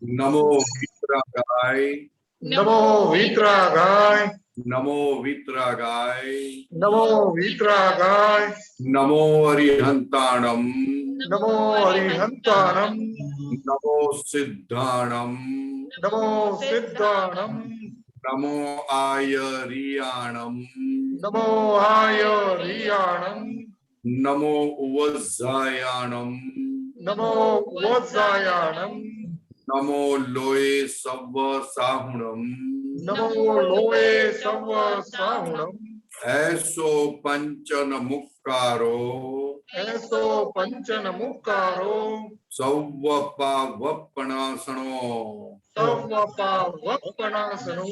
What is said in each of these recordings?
नमो वित्रागाय, नमो वित्रागाय, नमो वित्रागाय, नमो वित्रागाय, नमो अरिहंताणम, नमो अरिहंताणम, नमो सिद्धाणम, नमो सिद्धाणम, नमो आयरियाणम, नमो आयरियाणम, नमो वज्जायाणम, नमो वज्जायाणम, नमो लोये सव्व साहुणम, नमो लोये सव साहुणम, ऐसो पंचन मुक्कारो, ऐसो पंचन मुक्कारो, सौवपावपणासनो, सवपावपणासनो,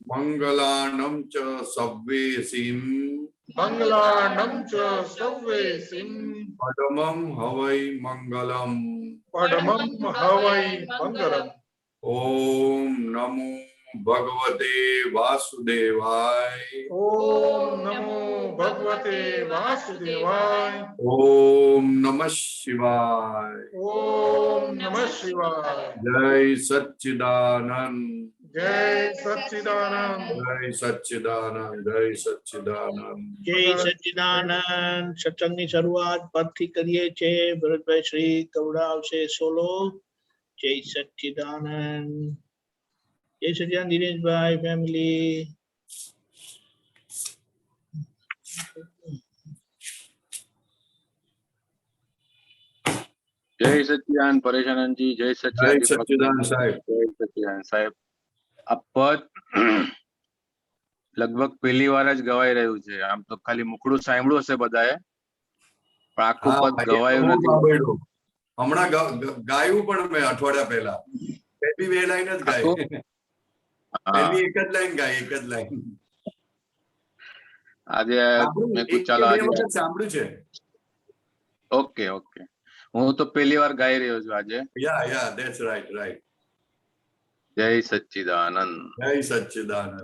मंगलानं च सव्वेसिं, मंगलानं च सव्वेसिं, पदमं हवै मंगलम्। पडमं हवै मंगलम्। ओम नमो भगवते वासुदेवाय, ओम नमो भगवते वासुदेवाय, ओम नमः शिवाय। ओम नमः शिवाय। जय सच्चिदानंद, जय सच्चिदानंद, जय सच्चिदानंद, जय सच्चिदानंद। जय सच्चिदानंद। सत्संगની શરૂઆત પદથી કરીએ છે। ભરતભાઈ શ્રી કવડાવશે સોલો। જય સચ્ચિદાનંદ, જય સચ્ચિદાનંદ દિનેશભાઈ ફેમિલી। जय सच्चिदानंद परेशानंद जी, जय जय सच्चिदानंद सच्चिदानंद साहेब। जय सच्चिदानंद साहेब। આ પદ લગભગ પહેલી વાર જ ગવાઈ રહ્યું છે। આમ તો ખાલી મુખડું સાંભળ્યું હશે બધાએ, પણ આખું હા, પદ ગવાયું બહુ નથી। સાંભળ્યું। હમણાં ગાયું પણ મેં અઠવાડિયા પહેલા પહેલી બે લાઈન જ ગાઈ, પહેલી એક જ લાઈન ગાઈ, એક જ લાઈન। આજે મેં એક કીધું કે ચાલો બે આજે વખત સાંભળ્યું છે। ઓકે ઓકે, હું તો પહેલી વાર ગાઈ રહ્યો છું આજે। યા ધેટ્સ રાઈટ, રાઈટ। જય સચ્ચિદાનંદ। જય સચ્ચિદાનંદ।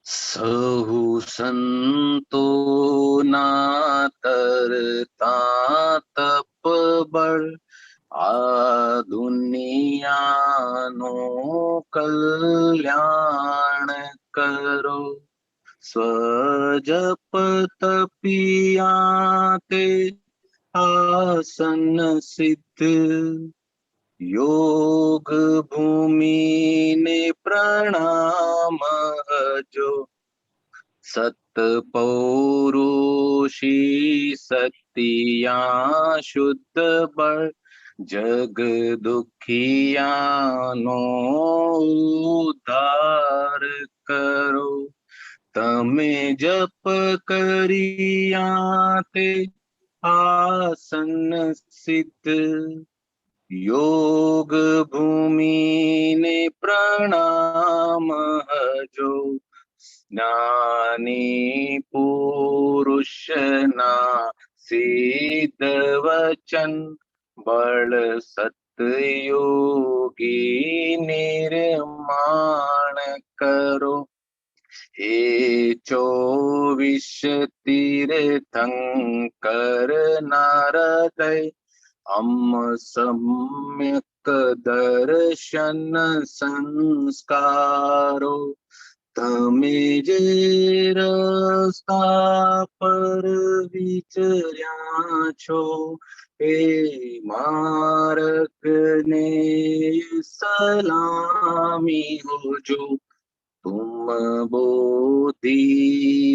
સહુ સંતો ના તરતા તપ બળ, આ દુનિયાનો કલ્યાણ કરો। સ્વજપ તપિયા તે આસન સિદ્ધ, યોગ ભૂમિને પ્રણામ હજો। સતપૌરુષી સત્યા શુદ્ધ બળ, જગ દુખિયાનો ઉદ્ધાર કરો। તમે જપ કર્યા તે આસન સિદ્ધ, યોગ ભૂમિને પ્રણામ હજો। જ્ઞાની પુરુષના સિદ્ધ વચન, બળ સતયોગી નિર્માણ કરો। હે 24 તીર્થંકર નારદય, અમ સમ્યક દર્શન સંસ્કારો। તમે જે રસ્તા પર વિચર્યા છો, એ માર્ગને સલામી હોજો। तुम बोधि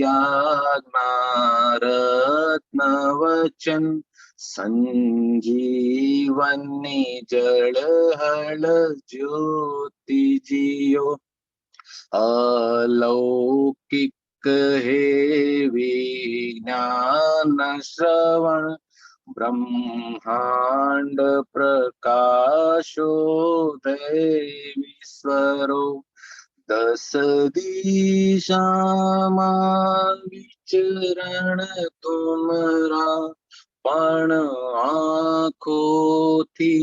आज्ञा रत्न वचन, संजीवनी जल हल ज्योति जियो। अलौकिक हे विज्ञान श्रवण, ब्रह्मांड प्रकाशो विश्वरो। 10 દિશામાં વિચરણ તુમરા, પણ આંખોથી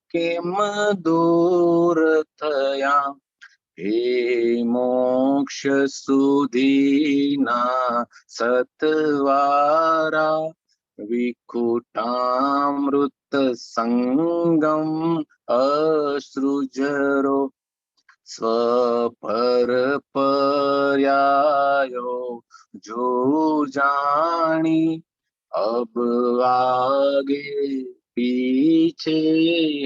કેમ દૂર થયા। હે મોક્ષ સુધીના સતવારા, વિકુટામૃત સત્સંગમ અશ્રુજરો સ્વપર પર્યાયો જો જાણી અબ આગે પીછે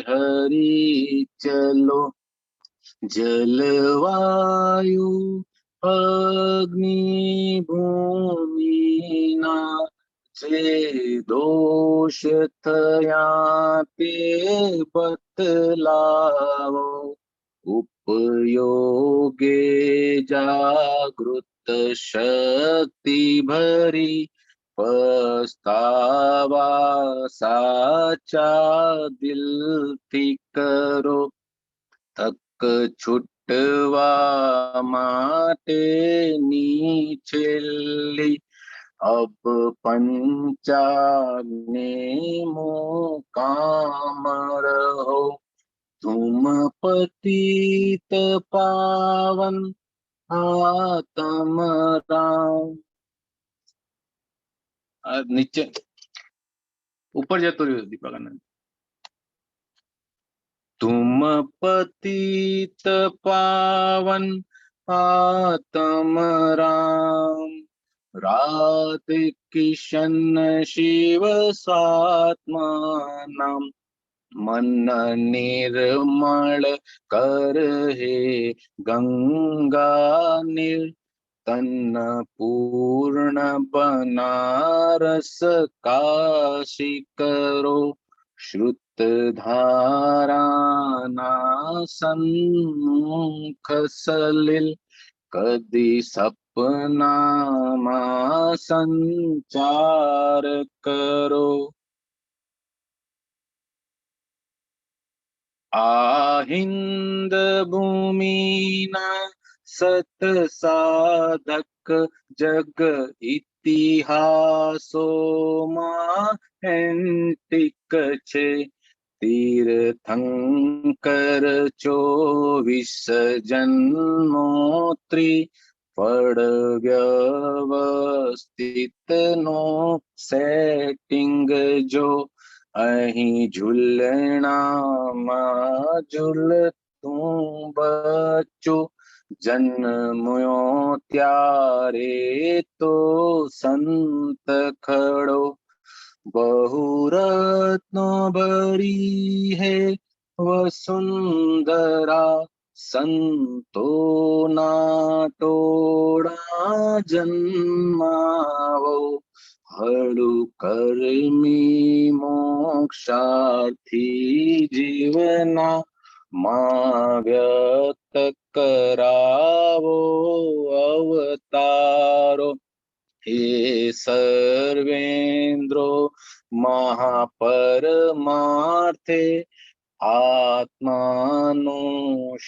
હરી ચલો જલવાયુ અગ્નિ ભૂમિના જે દોષ થયા તે બતલાવો उपयोगे जागृत शक्ति भरी पछतावा साचा दिल थी करो तक छूटवा માટે નીચેલી अब पंचाग्नि मुकाम रहो तुम पतित पावन आत्म राम। नीचे ऊपर जतो रह्यो दीपकानंद। तुम पतित पावन आत्म राम राधे किशन शिव स्वात्मा मन निर्मल कर हे गंगा निर तन पूर्ण बनारस काशी करो श्रुत धाराना सन्मुख सलिल कदी सपना संचार करो आहिंद भूमिना सत साधक जग इतिहासोમાં એન્ટિક છે તીર્થંકર 24 જન્મોત્રી ફળ વ્યવસ્થિત નો સેટિંગ જો અહીં ઝૂલણામાં ઝૂલતું બચ્ચું જન્મ્યો ત્યારે તો સંત ખડો બહુરત્નો ભરી હે વસુંધરા સંતોના ટોળા જન્માવો હળુ કર્મી મોક્ષાર્થી જીવના માં વ્યક્ત કરાવો અવતારો હે સર્વેન્દ્રો મહાપરમાર્થે આત્માનું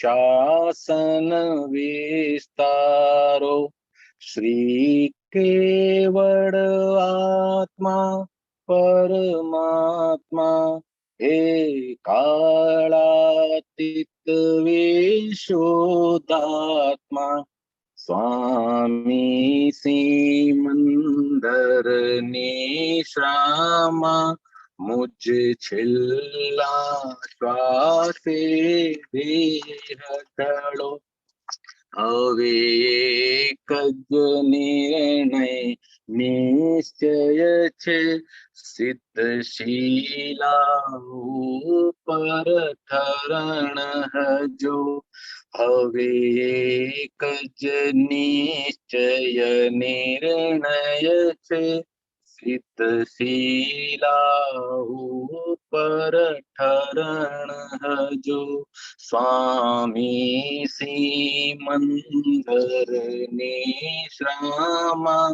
શાસન વિસ્તારો શ્રી કેવળ આત્મા પરમાત્મા હે કાળાતીત વિશુદ્ધાત્મા સ્વામી સિમંદર નિશ્રામા મુજ છેલ્લા શ્વાસે દેહ હવે એક જ નિર્ણય નિશ્ચય છે સિદ્ધશીલા ઉપર ઠરણ હજો હવે એક જ નિશ્ચય નિર્ણય છે સિદ્ધશીલા ઉપર ઠરણ હજો સ્વામી સિમંદર નિશ્રામા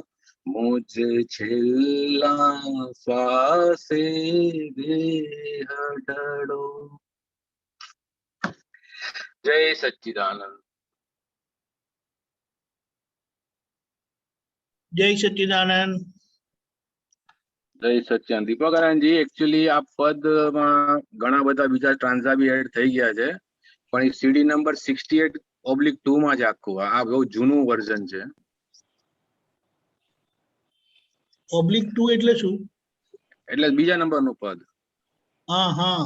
મુજ છેલ્લા શ્વાસે દેહ ઢળો। જય સચ્ચિદાનંદ। જય સચ્ચિદાનંદ। જય સચ્ચિદાનંદ। દીપકાનંદજી એકચ્યુઅલી આ પદમાં ઘણા બધા બીજા ટ્રાન્ઝા બી એડ થઈ ગયા છે પણ એ સીડી નંબર 68/2 માં જ આખું આ બહુ જૂનું વર્ઝન છે। ઓબ્લિક 2 એટલે શું? એટલે બીજા નંબરનું પદ હા હા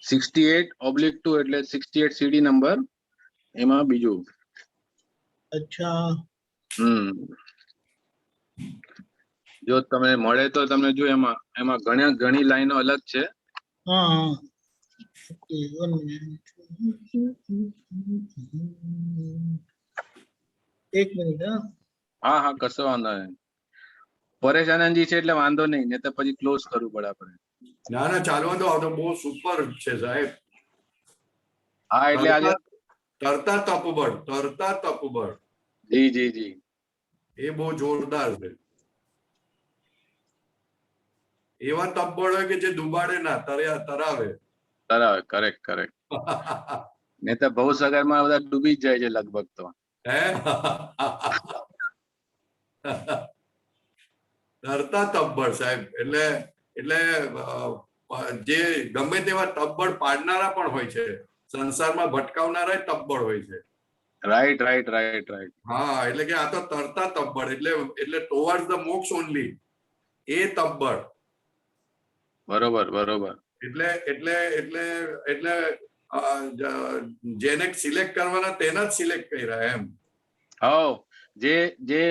68/2 એટલે 68 સીડી નંબર એમાં બીજું. અચ્છા જો તમે મળે તો તમે જો એમાં એમાં ઘણી લાઈનો અલગ છે. હા હા Okay, 1 minute. એક મિનિટ હા. હા હા કશો વાંધો નહીં. પરેશ આનંદજી છે એટલે વાંધો નહીં, નહીં તો પછી ક્લોઝ કરવું પડે આપણે. ના ના ચાલવા દો, આ તો બહુ સુપર છે સાહેબ. હા એટલે આજે તરતા તપબળ જી જી જી એ બહુ જોરદાર છે. એવા તપબળ હોય કે જે ડુબાડે ના, તરાવે. બરાબર, કરેક્ટ કરેક્ટ. નહીં તો ભવસાગરમાં બધા ડૂબી જ જાય છે લગભગ તો. હે તરતા તપબળ સાહેબ, એટલે એટલે જે ગમે તેવા તપબળ પાડનારા પણ હોય છે, સંસારમાં ભટકાવનારા તપબળ હોય છે. Right right right right. હા, એટલે કે આ તો તરતા તપબળ, એટલે ટુવર્ડ્સ ધ મોક્ષ ઓનલી, એ તપબળ. બરોબર બરોબર. એટલે એટલે એટલે એટલે જેને સિલેક્ટ કરવાના તેના જ સિલેક્ટ કર્યા એમ. હા, જે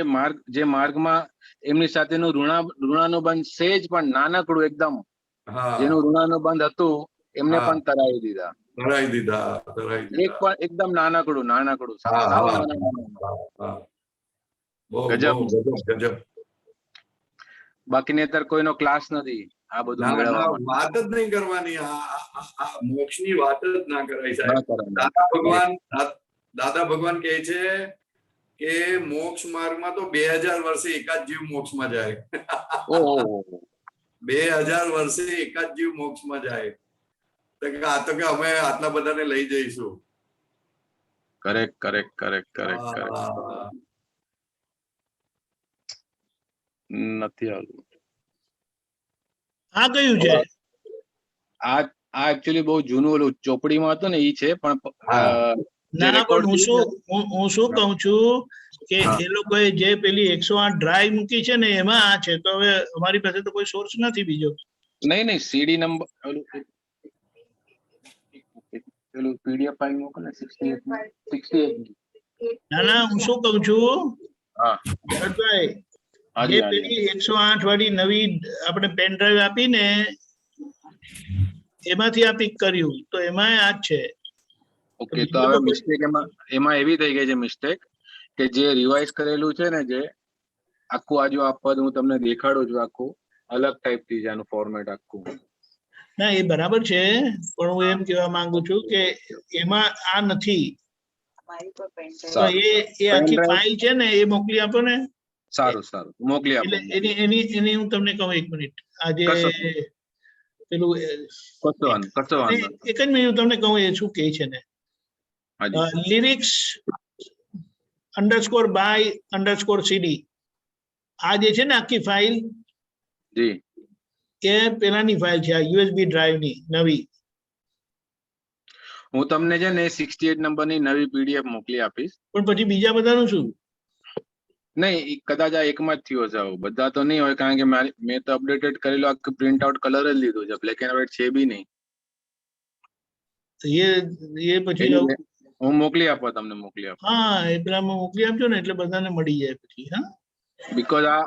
માર્ગમાં એમની સાથેનું ઋણાનુબંધ સેજ પણ નાનકડું એકદમ, જેનું ઋણાનુબંધ હતું એમને પણ તરાવી દીધા. તરાવી દીધા. એક પણ એકદમ નાનકડું સાવ નાના. ગજબ. ગજબ. બાકી નેતર કોઈનો ક્લાસ નથી આ બધું મેળવવા માટે. વાત જ નહીં કરવાની, આ મોક્ષની વાત જ ના કરાય સાહેબ. ના કરાય. દાદા ભગવાન કહે છે કે મોક્ષ માર્ગમાં તો 2000 વર્ષે એકાદ જીવ મોક્ષમાં જાય. ઓહો 2000 વર્ષે એકાદ જીવ મોક્ષમાં જાય. આ તો કે અમે આટલા બધાને લઈ જઈશું. Correct correct correct correct correct. નથી આવતું. આ કયું છે? આ એકચ્યુઅલી બહુ જૂનું ઓલું ચોપડીમાં હતું ને ઈ છે, પણ ના પણ હું શું કહું છું કે એ લોકોએ જે પેલી 108 ડ્રાઈવ મૂકી છે ને એમાં આ છે. તો હવે અમારી પાસે તો કોઈ સોર્સ નથી બીજો. નહીં સીડી નંબર પેલું પીડીએફ ફાઇલ મોકલો ને 68. ના હું શું કહું છું હા ભરતભાઈ, જે હાજી પેલી 108 વાળી નવી આપણે પેન ડ્રાઈવ આપીને એમાંથી આ પિક કર્યું તો એમાં આ જ છે. ઓકે, તો હવે મિસ્ટેક એમાં એવી થઈ ગઈ છે મિસ્ટેક કે જે રિવાઇઝ કરેલું છે ને, જે આખું આજુ આ પદ હું તમને દેખાડું છું, આખું અલગ ટાઈપ થી છે આનું ફોર્મેટ આખું. ના એ બરાબર છે, પણ હું એમ કહેવા માંગુ છું કે એમાં આ નથી. તો એ આખી ફાઇલ છે ને એ મોકલી આપો ને. સારું મોકલી આપો. એટલે એની હું તમને કહું, એક મિનિટ. આજે પેલું એક જ મિનિટ હું તમને કહું એ શું કહે છે ને. લિરિક્સ _by_cd આ જે છે ને આખી ફાઇલ જી એ પેલાની ફાઇલ છે, આ યુએસબી ડ્રાઈવ ની નવી. હું તમને છે ને 68 નંબરની નવી પીડીએફ મોકલી આપીશ. પણ પછી બીજા બધાનું શું? નહીં, કદાચ આ એકમાં જ થયો હશે. બધા તો નહીં હોય, કારણ કે મેં તો અપડેટેડ કરેલું આખું પ્રિન્ટ આઉટ કલર જ લીધું છે, બ્લેક એન્ડ વ્હાઈટ છે બી નહીં. એ પછી હું મોકલી આપો તમને, મોકલી આપો. હા, એ પેલામાં મોકલી આપજો ને એટલે બધાને મળી જાય પછી. હા, બીકોઝ આ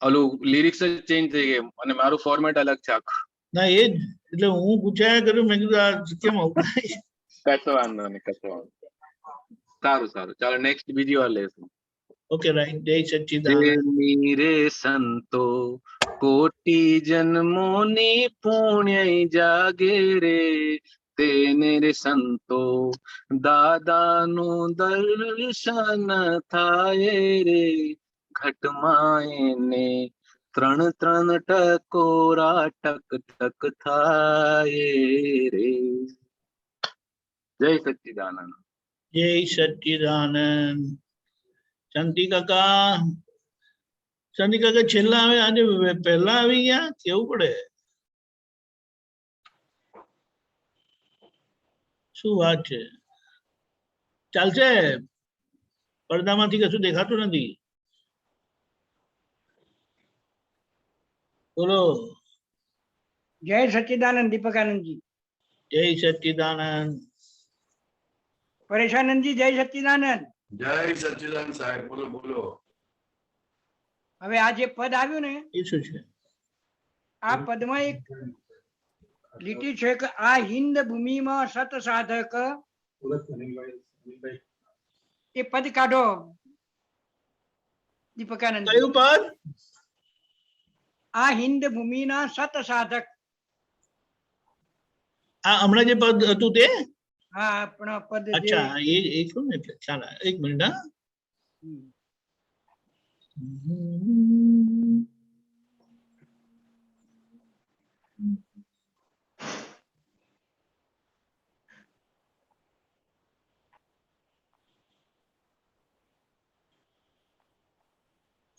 ઓલું લિરિક્સ જ ચેન્જ થઈ ગઈ અને મારું ફોર્મેટ અલગ છે આખું. ના એ જ એટલે હું પૂછાયા કર્યું, મેં કીધું આ કેમ આવું. કશો વાંધો નહીં. સારું ચાલો નેક્સ્ટ બીજી વાર લેશું. Okay right. જય સચ્ચિદાનંદ. મેરે સંતો કોટી જન્મોની પુણ્ય જાગે રે, તેને રે સંતો દાદાનું દર્શન થાય રે, ઘટમાં એને 3 ટકોરા ટક ટક થાય રે. જય સચ્ચિદાનંદ. જય સચ્ચિદાનંદ. શાંતિ કાકા છેલ્લા આવે, આજે પહેલા આવી ગયા, કેવું પડે. શું વાત છે? ચાલશે. પડદામાંથી કશું દેખાતું નથી. બોલો. જય સચ્ચિદાનંદ દીપકાનંદજી. જય સચ્ચિદાનંદ. પરેશાનંદજી જય સચ્ચિદાનંદ. જય સચ્ચિદાનંદ સાહેબ, બોલો બોલો. હવે આ જે પદ આવ્યું ને, એ શું છે? આ પદમાં એક લીટી છે કે આ હિન્દ ભૂમિમાં સત સાધક, એ પદ કાઢો દીપકાનંદ. કયું પદ? આ હિન્દ ભૂમિના સત સાધક. આ હમણાં જે પદ હતું તે? હા, આપણા પદ જે અચ્છા, એ શું ને એટલે ચાલ એક મિનિટ. હા,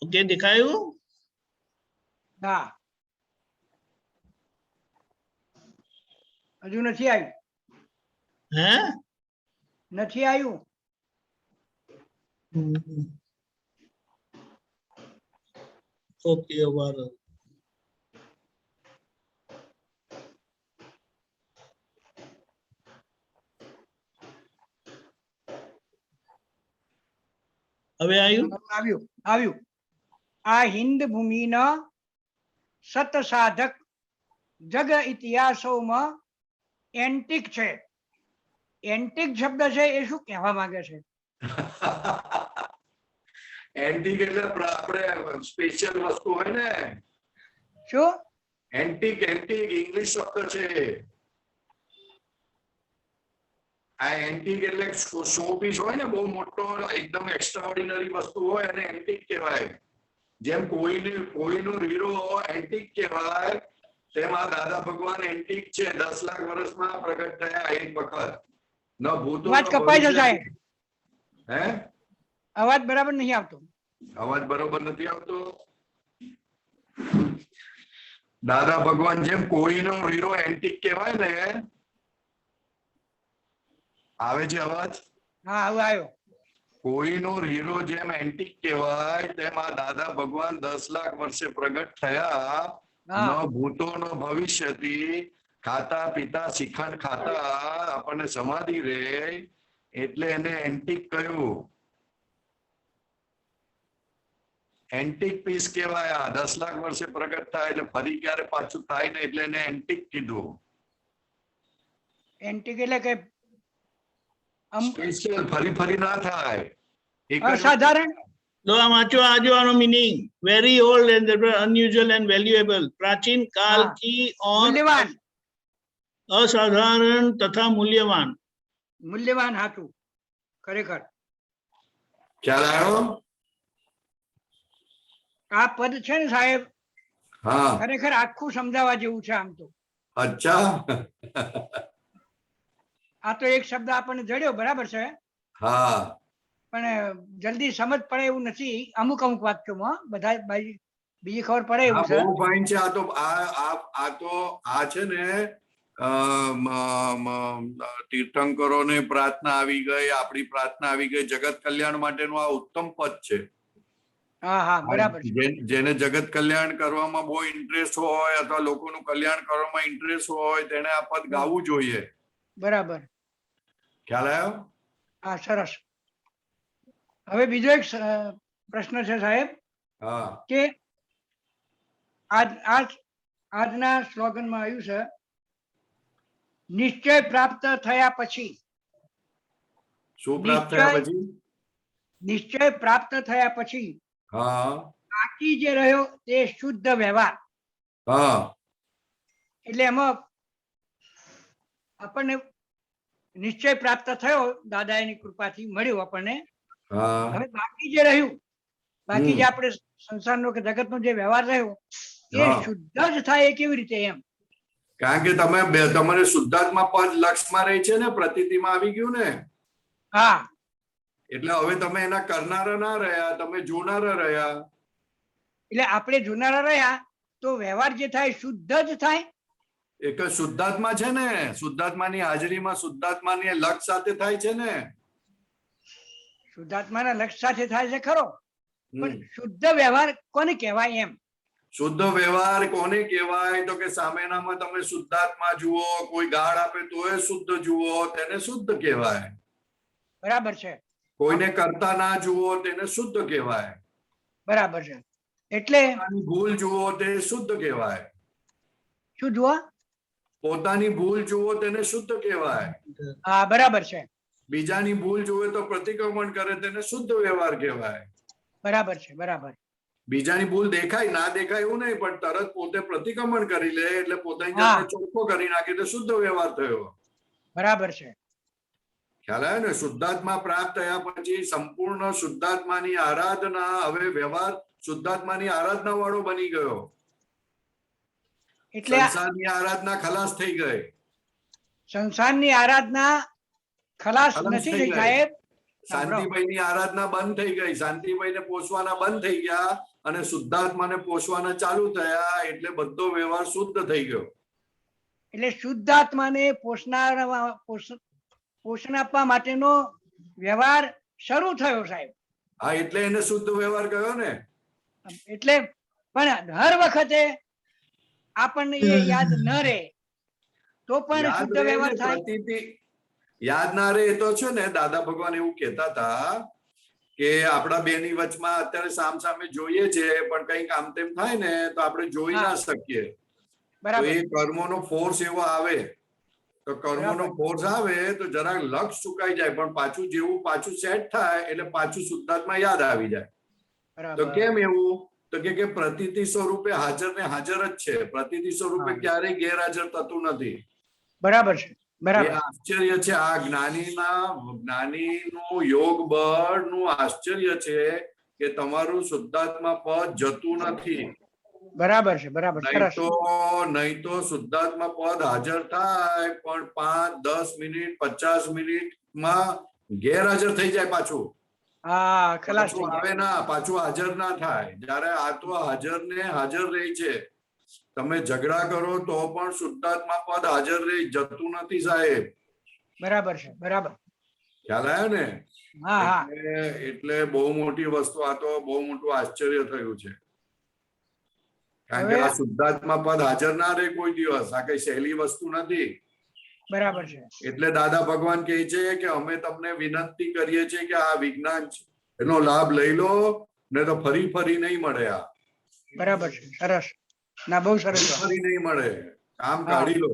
ઓકે, દેખાયું? હા, હજુ નથી આવ્યું. હે? નથી આવ્યું. ઓકે, વારો. હવે આવ્યું? આવ્યું આવ્યું. આ હિન્દ ભૂમિના સત સાધક જગ ઇતિહાસોમાં એન્ટિક છે. એન્ટિક શબ્દ છે એ શું કહેવા માંગે છે? એન્ટિક એટલે આપણે સ્પેશિયલ વસ્તુ હોય ને. શું? એન્ટિક, એન્ટિક ઇંગ્લિશ શબ્દ છે. આ એન્ટિક એટલે શો પીસ હોય ને, બહુ મોટો એકદમ એક્સ્ટ્રાઓર્ડિનરી વસ્તુ હોય અને એન્ટિક કહેવાય. જેમ કોઈનું હીરો એન્ટિક કહેવાય, તેમ આ દાદા ભગવાન એન્ટિક છે. 10 લાખ વર્ષમાં પ્રગટ થયા એક વખત. ન ભૂતો અવાજ કપાય છે સાહેબ. હે? અવાજ બરાબર નહીં આવતો. અવાજ બરોબર નથી આવતો. દાદા ભગવાન જેમ કોઈનો હીરો એન્ટિક કહેવાય ને. આવે છે અવાજ? હા, હવે આવ્યો. કોઈનો હીરો જેમ એન્ટિક કહેવાય, તેમ આ દાદા ભગવાન 10 લાખ વર્ષે પ્રગટ થયા. ન ભૂતો ન ભવિષ્યથી, ખાતા પીતા શ્રીખંડ ખાતા આપણને સમાધિ રે, એટલે એને એન્ટિક કહ્યું. એન્ટિક પીસ કહેવાય. આ 10 લાખ વર્ષે પ્રગટ થાય એટલે ફરી ક્યારે પાછું થાય ને, એટલે એને એન્ટિક કીધું. એન્ટિક એટલે કે સ્પેશિયલ, ફરી ના થાય. એક જ અસાધારણ. તો આ વાંચો, આજો આનો meaning. Very old and unusual and valuable. પ્રાચીન કાલ की और મૂલ્યવાન. અસાધારણ તથા મૂલ્યવાન. મૂલ્યવાન હાથું ખરેખર. ખ્યાલ આવ્યો? આ પદ છે ને સાહેબ, હા. ખરેખર આખું સમજાવવા જેવું છે આમ તો. અચ્છા. આ તો એક શબ્દ આપણને જડ્યો, બરાબર છે, હા. પણ જલ્દી સમજ પડે એવું નથી અમુક અમુક વાક્યોમાં. બધા બીજી ખબર પડે એવું છે. બહુ ફાઇન છે. આ તો આ છે ને, તીર્થંકરોની પ્રાર્થના આવી ગઈ, આપણી પ્રાર્થના આવી ગઈ. જગત કલ્યાણ માટેનું આ ઉત્તમ પદ છે. હા હા, બરાબર છે. જેને જગત કલ્યાણ કરવામાં બહુ ઇન્ટરેસ્ટ હોય, અથવા લોકોનું કલ્યાણ કરવામાં ઇન્ટરેસ્ટ હોય, તેને આ પદ ગાવું જોઈએ. બરાબર. ખ્યાલ આવ્યો? હા, સરસ. હવે બીજો એક પ્રશ્ન છે સાહેબ, હા. કે આજના સ્લોગનમાં આવ્યું છે, નિશ્ચય પ્રાપ્ત થયા પછી. શું પ્રાપ્ત થયા પછી? નિશ્ચય પ્રાપ્ત થયા પછી હા. બાકી જે રહ્યો તે શુદ્ધ વ્યવહાર. હા. એટલે એમાં આપણને નિશ્ચય પ્રાપ્ત થયો, દાદાની કૃપાથી મળ્યું આપણને. હવે બાકી જે રહ્યું, બાકી જે આપણે સંસારનો કે જગતનો જે વ્યવહાર રહ્યો, એ શુદ્ધ જ થાય. એ કેવી રીતે? એમ કારણ કે તમારે શુદ્ધાત્મા પદ લક્ષમાં રહી છે ને, પ્રતીતિમાં આવી ગયું ને. હા. એટલે હવે તમે એના કરનારા ના રહ્યા, તમે જોનારા રહ્યા. એટલે આપણે જોનારા રહ્યા તો વ્યવહાર જે થાય શુદ્ધ જ થાય. એક શુદ્ધાત્મા છે ને, શુદ્ધાત્માની હાજરીમાં શુદ્ધાત્માની લક્ષ સાથે થાય છે ને. શુદ્ધાત્માના લક્ષ સાથે થાય છે ખરો, પણ શુદ્ધ વ્યવહાર કોને કહેવાય? એમ શુદ્ધ વ્યવહાર કોને કહેવાય? તો કે સામેનામાં તમે શુદ્ધાત્મા જુઓ, કોઈ ગાળ આપે તોય શુદ્ધ જુઓ, તેને શુદ્ધ કહેવાય. બરાબર છે, કોઈને કરતા ના જુઓ તેને શુદ્ધ કહેવાય. બરાબર છે. એટલે પોતાની ભૂલ જુઓ તે શુદ્ધ કહેવાય. શું જુઓ? પોતાની ભૂલ જુઓ તેને શુદ્ધ કહેવાય. હા, બરાબર છે, બીજાની ભૂલ જુએ તો પ્રતિક્રમણ કરે તેને શુદ્ધ વ્યવહાર કહેવાય. બરાબર છે, બરાબર. બીજાની ભૂલ દેખાય ના દેખાય એવું નહીં, પણ તરત પોતે પ્રતિક્રમણ કરી લે એટલે પોતાની હા. જાતને ચોખ્ખો કરી નાખે તો શુદ્ધ વ્યવહાર થયો. બરાબર છે. ખ્યાલ આવ્યો ને? શુદ્ધાત્મા પ્રાપ્ત થયા પછી સંપૂર્ણ શુદ્ધાત્માની આરાધના, હવે વ્યવહાર શુદ્ધાત્માની આરાધના વાળો બની ગયો. એટલે સંસારની આરાધના ખલાસ થઈ ગઈ. સંસારની આરાધના ખલાસ ખલાસ નથી થઈ થઈ, ગઈ. સાહેબ. શાંતિભાઈની આરાધના બંધ થઈ ગઈ. શાંતિભાઈને પોષવાના બંધ થઈ ગયા અને શુદ્ધાત્માને પોષવાના ચાલુ થયા, એટલે બધો વ્યવહાર શુદ્ધ થઈ ગયો. એટલે શુદ્ધાત્માને પોષણ આપવા માટેનો વ્યવહાર શરૂ થયો, સાહેબ. હા, એટલે એને શુદ્ધ વ્યવહાર કહ્યો ને. એટલે પણ હર વખતે આપણને એ યાદ ન રહે તો પણ યાદ શુદ્ધ રહે ને, વ્યવહાર થાય. પ્રતીતિ યાદ ના રહે એ તો છે ને. દાદા ભગવાન એવું કહેતા હતા કે આપણા બેની વચમાં અત્યારે સામ સામે જોઈએ છે, પણ કંઈક આમ તેમ થાય ને તો આપણે જોઈ હા. ના શકીએ. તો બરાબર, એ કર્મોનો ફોર્સ એવો આવે, તો કર્મોનો બરાબર. ફોર્સ આવે તો જરાક લક્ષ ચુકાઈ જાય, પણ પાછું જેવું પાછું સેટ થાય એટલે પાછું શુદ્ધાત્મા યાદ આવી જાય. તો બરાબર. કેમ એવું? તો કે પ્રતીતિ સ્વરૂપે હાજર ને હાજર જ છે. પ્રતીતિ સ્વરૂપે હા. ક્યારેય ગેરહાજર થતું નથી. બરાબર છે, એ બરાબર. આશ્ચર્ય છે. આ જ્ઞાનીનું યોગ બળ નું આશ્ચર્ય છે કે તમારું શુદ્ધાત્મા પદ જતું નથી. બરાબર છે, બરાબર. સરસ. નહીં તો શુદ્ધાત્મા પદ હાજર થાય પણ 5-10 મિનિટ 50 મિનિટમાં ગેરહાજર થઈ જાય. પાછું હા, ખલાસ થઈ પાછું જાય. આવે ના, પાછું હાજર ના થાય. જયારે આ તો હાજર ને હાજર રહી છે. તમે ઝઘડા કરો તો પણ શુદ્ધાત્મા પદ હાજર રહી, જતું નથી સાહેબ. બરાબર છે, બરાબર. ખ્યાલ આવ્યો ને? હા, હા. એટલે બહુ મોટી વસ્તુ. આ તો બહુ મોટું આશ્ચર્ય થયું છે. કારણ કે હવે આ શુદ્ધાત્મા પદ હાજર ના રહે કોઈ દિવસ. આ કઈ સહેલી વસ્તુ નથી. બરાબર છે. એટલે દાદા ભગવાન કહે છે કે અમે તમને વિનંતી કરીએ છીએ કે આ વિજ્ઞાન છે એનો લાભ લઈ લો, ને તો ફરી ફરી નહીં મળે. આ બરાબર છે, સરસ. ના, બહુ સરસ. ફરી નહીં મળે. કામ હા. કાઢી લો.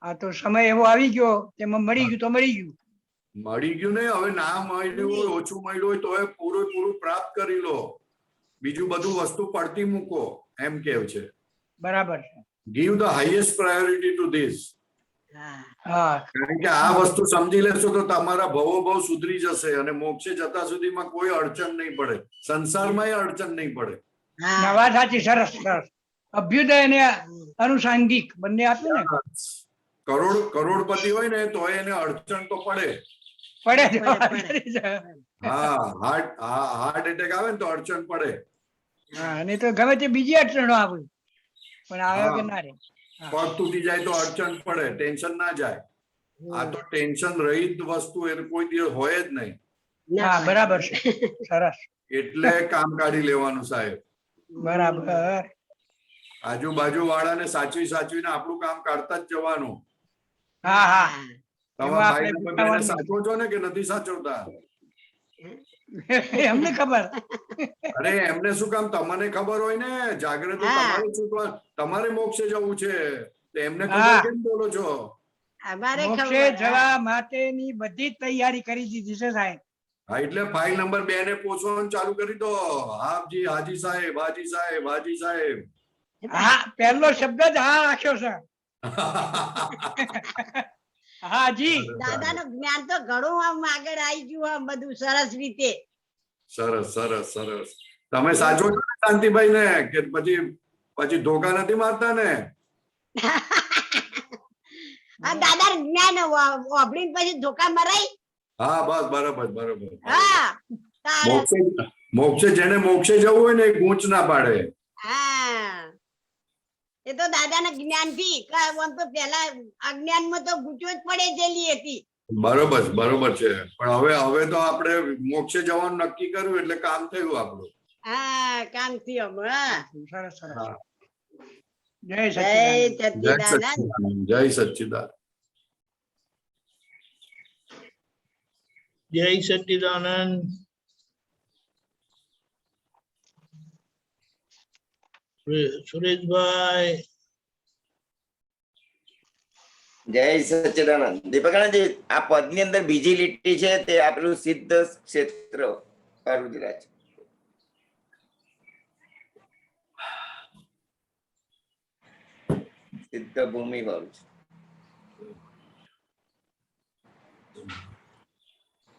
આ તો સમય એવો આવી ગયો, તેમાં મળી ગયું તો મળી ગયું. મળી ગયું ને, હવે ના મળ્યું હોય, ઓછું મળ્યું હોય તો પૂરું પ્રાપ્ત કરી લો. બીજું બધું વસ્તુ પડતી મૂકો, એમ કેવ છે. બરાબર છે. Give the highest priority two this. હા, કારણ કે આ વસ્તુ સમજી લેશો તો તમારા ભવો સુધરી જશે અને મોક્ષે જતા સુધીમાં કોઈ અડચણ નહીં પડે. સંસારમાં અડચણ નહીં પડે. ના, વાત સાચી. સરસ, સરસ. અભ્યુદય અને અનુસાંગિક બંને આપ્યું ને. કરોડપતિ હોય ને તો એને અડચણ તો પડે. પડે જ. હા, હાર્ટ એટેક આવે ને તો અડચણ પડે. હા, અને તો ગમે તે બીજી અડચણો આવે પણ આવ્યો કે હા. ના રે. પગ તૂટી જાય તો અડચણ પડે, ટેન્શન ના જાય. આ તો ટેન્શન રહિત વસ્તુ એ કોઈ દિવસ હોય જ નહીં. હા, બરાબર છે. સરસ, એટલે કામ કાઢી લેવાનું સાહેબ. બરાબર. આજુબાજુ વાળાને સાચવીને આપણું કામ કાઢતા જ જવાનું. હા, હા. તમે એમાં આપણે ભાઈને બધાને સાચવો છો ને કે નથી સાચવતા? એમને ખબર. અરે એમને શું કામ? તમને ખબર હોય ને. જાગૃતિ તમારે છૂટવા, તમારે મોક્ષે જવું છે તો એમને ખબર હા. કેમ બોલો છો? મોક્ષે જવા માટેની બધી જ તૈયારી કરી દીધી છે, સાહેબ. હા, એટલે ફાઇલ નંબર 2 ને પૂછવાનું ચાલુ કરી દો. હાજી હાજી સાહેબ, હાજી સાહેબ, હાજી સાહેબ. હા, પહેલો શબ્દ જ હા રાખ્યો છે. હા જી. દાદાનું જ્ઞાન તો ઘણું આમ આગળ આવી ગયું, આમ બધું સરસ રીતે. સરસ સરસ સરસ. તમે સાચો છો ને શાંતિભાઈ ને? કે પછી ધોકા નથી મારતા ને? આ દાદાનું જ્ઞાન વાપરીને પછી ધોકા મરાય. હા, બસ બરોબર. હા, તારે. મોક્ષે જેને મોક્ષે જવું હોય ને એ ગૂંચ ના પાડે. હા, એ તો દાદાના જ્ઞાન થી. આમ તો પેલા અજ્ઞાનમાં તો ગુચો જ પડેલી હતી. બરોબર છે. પણ હવે તો આપણે મોક્ષે જવાનું નક્કી કર્યું એટલે કામ થયું આપણું. હા કામ થયું હમણાં. સરસ સરસ. હા. જય જય સચ્ચિદાનંદ. જય સચ્ચિદાનંદ. સચ્ચિદાનંદ. જય સચ્ચિદાનંદ. જય સચ્ચિદાનંદ. સુરેશભાઈ. જય સચ્ચિદાનંદ. દીપકાનંદજી, આ પદની અંદર બીજી લીટી છે તે આપેલું સિદ્ધ ક્ષેત્ર રુદ્રાજ. સિદ્ધ ભૂમિ વાળું છે.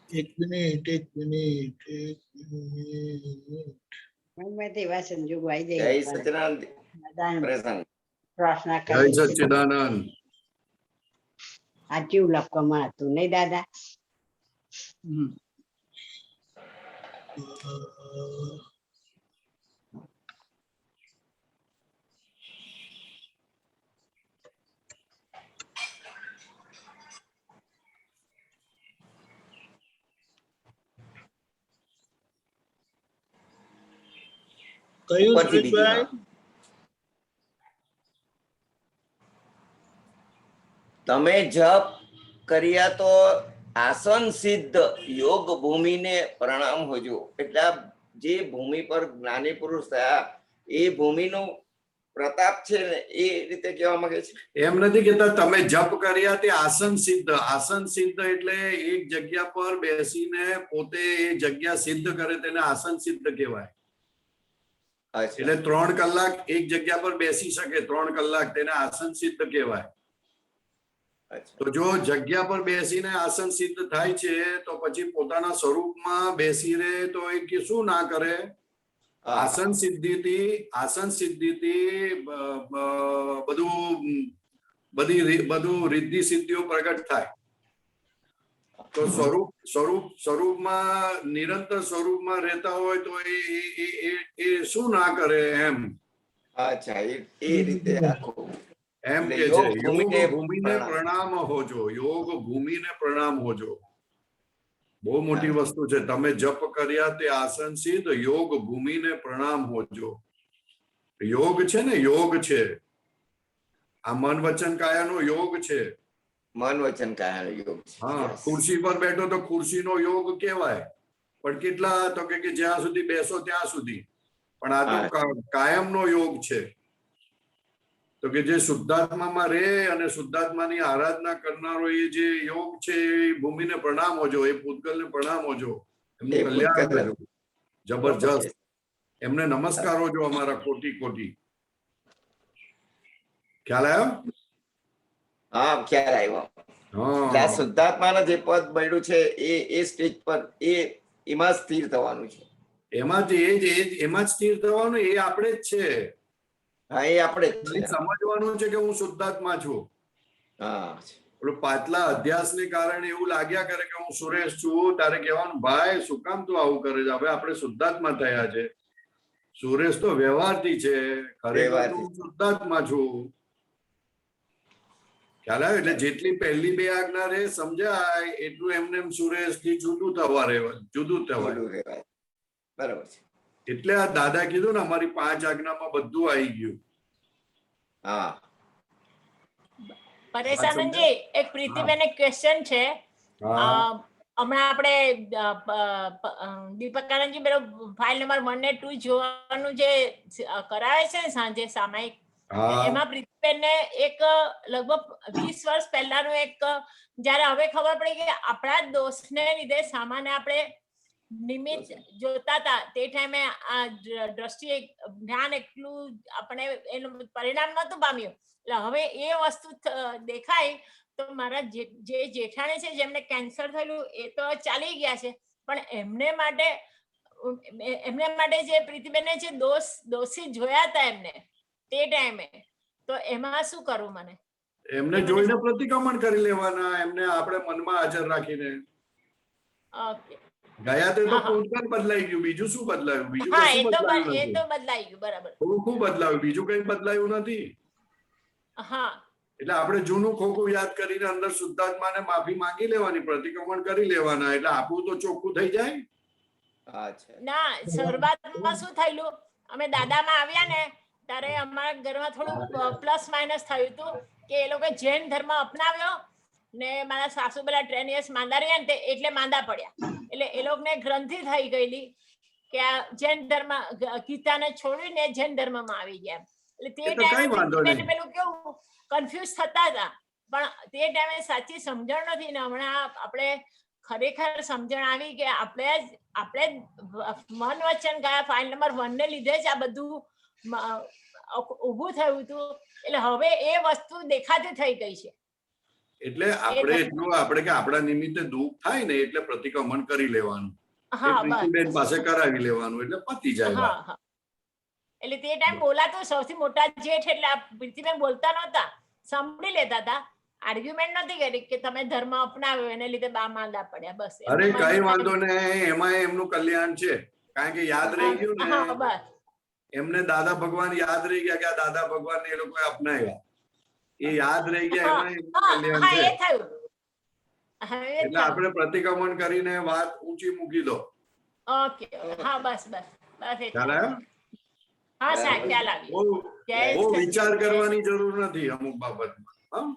એક મિનિટ. ગમે એવા સંજોગો આવી જય જાય સચ્ચિદાનંદ. દાદાને પરેશાન. પ્રાર્થના જય કરી. સચ્ચિદાનંદ. સાચું લખવામાં હતું નહીં દાદા? હમ. કયું ઉપરથી બીજી સુરેશભાઈ? માં. તમે જપ કર્યા તો આસન સિદ્ધ યોગ ભૂમિને પ્રણામ હોજો. એટલે આ જે ભૂમિ પર જ્ઞાની પુરુષ થયા એ ભૂમિનો પ્રતાપ છે ને એ રીતે કહેવા માંગે છે. એમ નથી કેતા તમે જપ કર્યા તે આસન સિદ્ધ. આસન સિદ્ધ એટલે એક જગ્યા પર બેસીને પોતે એ જગ્યા સિદ્ધ કરે તેને આસન સિદ્ધ કહેવાય. અચ્છા. એટલે 3 કલાક એક જગ્યા પર બેસી શકે, 3 કલાક, તેને આસન સિદ્ધ કહેવાય. અચ્છા. તો જો જગ્યા પર બેસીને આસન સિદ્ધ થાય છે તો પછી પોતાના સ્વરૂપમાં બેસી રહે તો એ કે શું ના કરે? આસન સિદ્ધિથી બધું રિદ્ધિ સિદ્ધિઓ પ્રગટ થાય. તો સ્વરૂપમાં નિરંતર સ્વરૂપમાં રહેતા હોય તો એ શું ના કરે એમ. અચ્છા, એ રીતે આખું એમ કે છે યોગ ભૂમિને પ્રણામ હોજો. યોગ ભૂમિને પ્રણામ હોજો. બહુ મોટી વસ્તુ છે. તમે જપ કર્યા તે આસન સિદ્ધ યોગ ભૂમિને પ્રણામ હોજો. યોગ છે ને, યોગ છે આ મન વચન કાયાનો યોગ છે. મન વચન કાયાનો યોગ છે. હા, ખુરશી પર બેઠો તો ખુરશીનો યોગ કહેવાય, પણ કેટલા તો કે જ્યાં સુધી બેસો ત્યાં સુધી. પણ આ તો કાયમનો યોગ છે. તો કે જે શુદ્ધાત્મામાં રહે અને શુદ્ધાત્માની આરાધના કરનારો એ જે યોગ છે એ ભૂમિને પ્રણામ હોજો, એ પૂતગલને પ્રણામ હોજો. એમનું કલ્યાણ કરજો. જબરજસ્ત. એમને નમસ્કાર હોજો અમારા કોટી કોટી. ખ્યાલ આવ્યો? હા, ખ્યાલ આવ્યો. હા, શુદ્ધાત્માના જે પદ મળ્યું છે એ સ્ટેજ પર એમાં સ્થિર થવાનું છે. એમાં જ સ્થિર થવાનું. એ આપણે જ છે. હા, એ આપણે સમજવાનું છે કે હું શુદ્ધાત્મા છું. હા, પાછલા અધ્યાસને કારણે એવું લાગ્યા કરે કે હું સુરેશ છું. તારે કહેવાનું ભાઈ શું કામ તું આવું કરે છે? હવે આપણે શુદ્ધાત્મા થયા છે. સુરેશ તો વ્યવહારથી છે, ખરેખર હું શુદ્ધાત્મા છું. ખ્યાલ આવે? એટલે જેટલી પહેલી 2 આજ્ઞા રે સમજાય એટલું એમને સુરેશ થી જુદું થવાય. બરાબર છે. એટલે આ દાદા કીધું ને અમારી 5 આજ્ઞામાં બધું આવી ગયું. હા. પરેશાનંદજી, એક પ્રીતિબેન એક ક્વેશ્ચન છે. હમણાં આપણે દીપકાનંદજી પેલો ફાઇલ નંબર 1 ને 2 જોવાનું જે કરાવે છે ને સાંજે સામાયિક, એમાં પ્રીતિબેનને એક લગભગ 20 વર્ષ પહેલાનું એક, જયારે હવે ખબર પડી કે આપણા જ દોષને લીધે સામાન્ય આપણે નિમિત્ત જોતા હતા તે ટાઈમે આ દ્રષ્ટિ જ્ઞાન એટલું આપણે એનું પરિણામ નતું પામ્યું. એટલે હવે એ વસ્તુ દેખાય તો મારા જે જેઠાણી છે જેમને કેન્સર થયેલું એ તો ચાલી ગયા છે, પણ એમને માટે જે પ્રીતિબેને જે દોષી જોયા હતા એમને તે ટાઈમે, તો એમાં શું કરવું? મને એમને જોઈને પ્રતિક્રમણ કરી લેવાના, એમને આપણે મનમાં હાજર રાખીને. ઓકે. ગયા તે તો પૂતગલ બદલાઈ ગયું, બીજું શું બદલાયું? બીજું હા, કશું બદલાયું એ નથી. તો બદલાઈ ગયું. બરાબર. થોડું બદલાયું, બીજું કઈ બદલાયું નથી. હા, એટલે આપણે જૂનું ખોખું યાદ કરીને અંદર શુદ્ધાત્માને માફી માંગી લેવાની, પ્રતિક્રમણ કરી લેવાના, એટલે આપણું તો ચોખ્ખું થઈ જાય. અચ્છા. ના શરૂઆતમાં શું થયેલું, અમે દાદામાં આવ્યા ને ત્યારે અમારા ઘરમાં થોડું પ્લસ માઇનસ થયું હતું કે એ લોકો જૈન ધર્મ અપનાવ્યો ને મારા સાસુ પેલા 3 years માંદા રહ્યા ને એટલે માંદા પડ્યા, એટલે એ લોકોને ગ્રંથિ થઈ ગયેલી કે આ જૈન ધર્મ ગીતાને છોડીને જૈન ધર્મમાં આવી ગયા. એટલે એ તે તો કઈ વાંધો ટાઈમે નહીં. પેલું કેવું કન્ફ્યુઝ થતા હતા, પણ તે ટાઈમે સાચી સમજણ નથી ને હમણાં આપણે ખરેખર સમજણ આવી કે આપણે મન વચન ગયા ફાઇલ નંબર 1 ને લીધે જ આ બધું ઊભું થયું હતું. એટલે હવે એ વસ્તુ દેખાતી થઈ ગઈ છે. એટલે આપણે એટલું આપણે કે આપણા નિમિત્તે દુઃખ થાય ને એટલે પ્રતિક્રમણ કરી લેવાનું, હા પ્રીતિબેન બસ. પાસે કરાવી લેવાનું એટલે પતી જાય વાત. હા હા એટલે તે ટાઈમ બોલાતો સૌથી મોટા જેઠ એટલે આ પ્રીતિબેન બોલતા નહોતા, સાંભળી લેતા હતા, આર્ગ્યુમેન્ટ નથી કરી કે તમે ધર્મ અપનાવ્યો એને લીધે બા માંદા પડ્યા, બસ. અરે એમનું કઈ મન- વાંધો નહીં, એમાં એમનું કલ્યાણ છે. કારણ કે યાદ રહી ગયું હા ને, બસ. એમને દાદા ભગવાન યાદ રહી ગયા કે આ દાદા ભગવાન એ લોકોએ અપનાવ્યા, એ યાદ રહી ગયા, એમાં એમનું કલ્યાણ હા છે. એ થયું. હા એ એટલે આપણે પ્રતિક્રમણ કરીને વાત ઊંચી મૂકી દો. ઓકે હા બસ બસ બસ એ ખ્યાલ આવ્યો? હા સાહેબ ખ્યાલ આવ્યો. બહુ જય બહુ સચિદાનંદ. વિચાર કરવાની જરૂર નથી અમુક બાબતમાં. હા,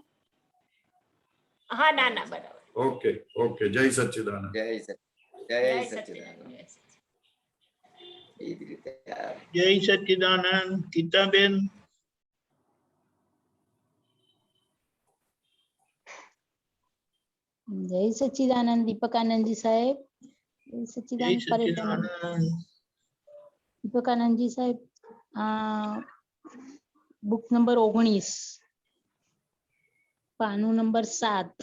હા ના ના બરાબર. Okay okay. જય સચ્ચિદાનંદ. જય જય સચિદાનંદ. સચિદાનંદ. જય સચિદાનંદ. એ જ રીતે જય સચ્ચિદાનંદ. ગીતાબેન. જય સચ્ચિદાનંદ દીપકાનંદજી સાહેબ. જય જય સચ્ચિદાનંદ પરેશાનંદ. સચ્ચિદાનંદ. દીપકાનંદજી સાહેબ, બુક નંબર 19, પાનું નંબર 7,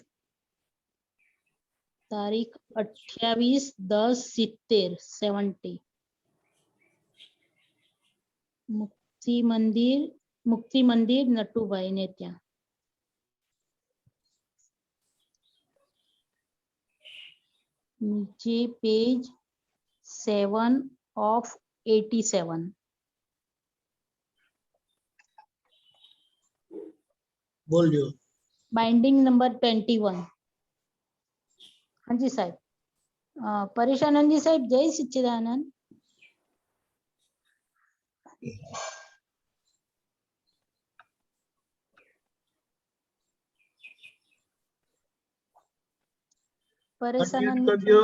તારીખ 28/10/70. મુક્તિ મંદિર નટુભાઈ ને ત્યાં. નીચે પેજ 7 of 87. બોલજો. Binding number 21. હાજી સાહેબ. પરેશાનંદજી સાહેબ, જય સચ્ચિદાનંદ. unmute પરેશાનંદ કરજો.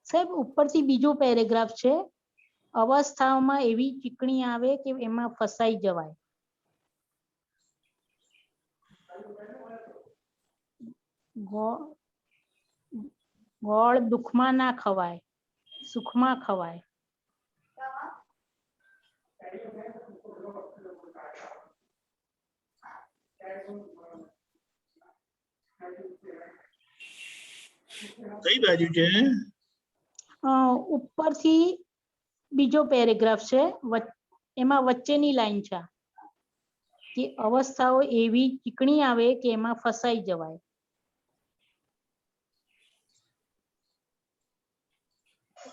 સાહેબ ઉપરથી બીજો પેરેગ્રાફ છે. અવસ્થાઓમાં એવી ચીકણી આવે કે એમાં ફસાઈ જવાય. ગોળ દુઃખમાં ના ખવાય, સુખમાં ખવાય. કઈ બાજુ છે? ઉપરથી બીજો પેરેગ્રાફ છે, એમાં વચ્ચેની લાઈન છે કે અવસ્થાઓ એવી ચીકણી આવે કે એમાં ફસાઈ જવાય.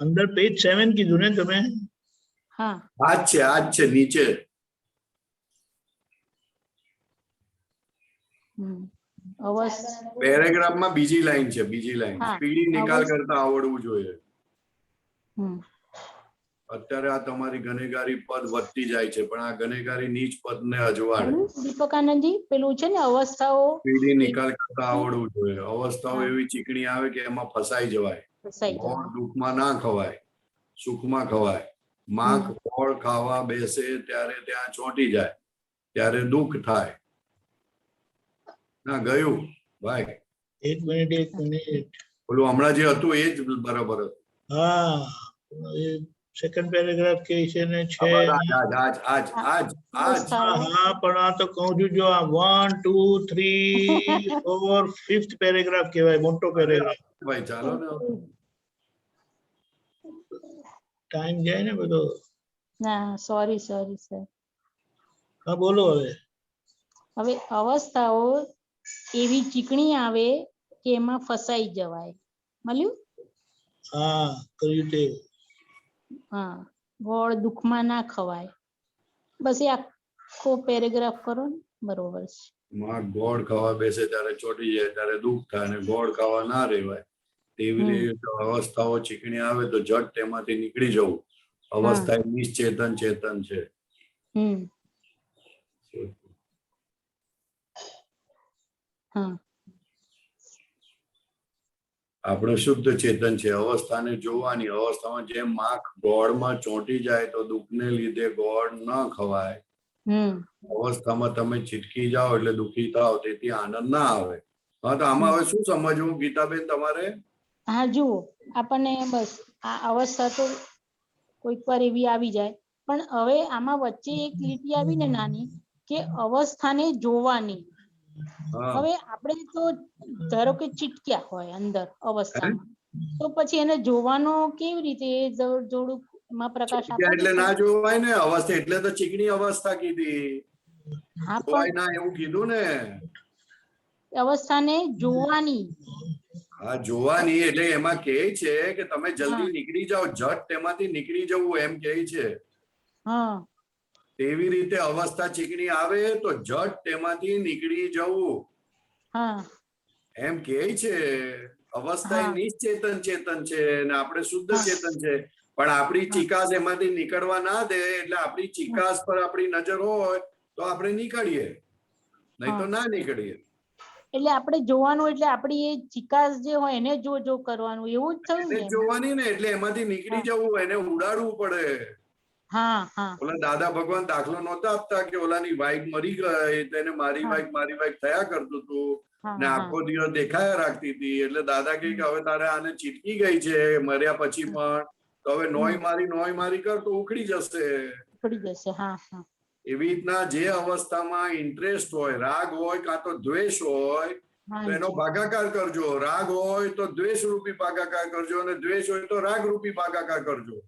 અંદર પેજ 7 કીધું ને તમે? હા, આજ છે નીચે. પેરેગ્રાફમાં બીજી લાઈન છે, બીજી લાઈન. હા, સ્પીડી નિકાલ કરતા આવડવું જોઈએ. અત્યારે આ તમારી ગનેગારી પદ વધતી જાય છે, પણ આ ગનેગારી નીચ પદને અજવાળે. દીપકાનંદજી પેલું છે ને અવસ્થાઓ સ્પીડી નિકાલ કરતા આવડવું જોઈએ. અવસ્થાઓ એવી ચીકણી આવે કે એમાં ફસાઈ જવાય. ગોળ દુઃખમાં ના ખવાય, સુખમાં ખવાય. માખ ફળ ખાવા બેસે ત્યારે ત્યાં ચોંટી જાય, ત્યારે દુઃખ થાય. ના ગયું ભાઈ? એક મિનિટ. બોલું હમણાં જે હતું એ જ બરાબર હતું. હા, સેકન્ડ પેરેગ્રાફ કે છે ને છે. આજ હા, પણ આ તો કહું છું જો આ 1 2 3 4 5th પેરેગ્રાફ કહેવાય, મોટો પેરેગ્રાફ. ભાઈ ચાલો ને, ટાઈમ જાય ને બધો. ના, સોરી સર. હા બોલો હવે. હવે અવસ્થાઓ એવી ચીકણી આવે કે એમાં ફસાઈ જવાય. મળ્યું? હા કર્યું તે. હા, ગોળ દુઃખમાં ના ખવાય. બસ એ આખો પેરેગ્રાફ કરો ને, બરોબર છે. માં ગોળ ખાવા બેસે ત્યારે ચોટી જાય ત્યારે દુઃખ થાય, અને ગોળ ખાવા ના રહેવાય. તેવી રીતે અવસ્થાઓ ચીકણી આવે તો જટ તેમાંથી નીકળી જવું. અવસ્થા એ નિશ્ચેતન ચેતન છે. હા, આપણે શુદ્ધ ચેતન છે. અવસ્થાને જોવાની. અવસ્થામાં જેમ માખ ગોળમાં ચોંટી જાય તો દુઃખને લીધે ગોળ ન ખવાય. અવસ્થામાં તમે ચીટકી જાઓ એટલે દુઃખી થાવ, તેથી આનંદ ના આવે. હા, તો આમાં હવે શું સમજવું ગીતાબેન તમારે? હા, જુઓ આપણને બસ આ અવસ્થા તો કોઈક વાર એવી આવી જાય, પણ હવે આમાં વચ્ચે એક લીટી આવી ને નાની, કે અવસ્થાને જોવાની. હવે આપણે તો ધારો કે ચીટક્યા હોય અંદર અવસ્થામાં, તો પછી એને જોવાનો કેવી રીતે? જોડું એમાં પ્રકાશ આપો. એટલે ના જોવાય ને. અવસ્થા એટલે તો ચીકણી અવસ્થા કીધી. હા, જોવાય ના એવું કીધું ને. અવસ્થાને જોવાની. હા, જોવાની એટલે એમાં કહે છે કે તમે જલ્દી નીકળી જાઓ, જટ તેમાંથી નીકળી જવું એમ કહે છે. હા, તેવી રીતે અવસ્થા ચીકણી આવે તો જટ તેમાંથી નીકળી જવું એમ કહે છે. અવસ્થા એ નિશ્ચેતન ચેતન છે અને આપણે શુદ્ધ ચેતન છે. પણ આપણી ચિકાસ એમાંથી નીકળવા ના દે, એટલે આપણી ચિકાસ પર આપણી નજર હોય તો આપણે નીકળીએ, નહીં તો ના નીકળીએ. એટલે આપણે જોવાનું, એટલે આપણી એ ચિકાસ જે હોય એને જો કરવાનું, એવું જ થયું ને? જોવાની ને, એટલે એમાંથી નીકળી જવું, એને ઉડાડવું પડે. ઓલા દાદા ભગવાન દાખલો નહોતા આપતા કે ઓલાની વાઈફ મરી ગઈ, તેને મારી વાઈફ થયા કરતું હતું ને આખો દિવસ દેખાયા રાખતી હતી. એટલે દાદા કહે કે હવે તારે આને ચીટકી ગઈ છે મર્યા પછી પણ, તો હવે નોય મારી કર તો ઉખડી જશે. એવી રીતના જે અવસ્થામાં ઇન્ટરેસ્ટ હોય, રાગ હોય કાં તો દ્વેષ હોય, તો એનો ભાગાકાર કરજો. રાગ હોય તો દ્વેષ રૂપી ભાગાકાર કરજો, અને દ્વેષ હોય તો રાગ રૂપી ભાગાકાર કરજો.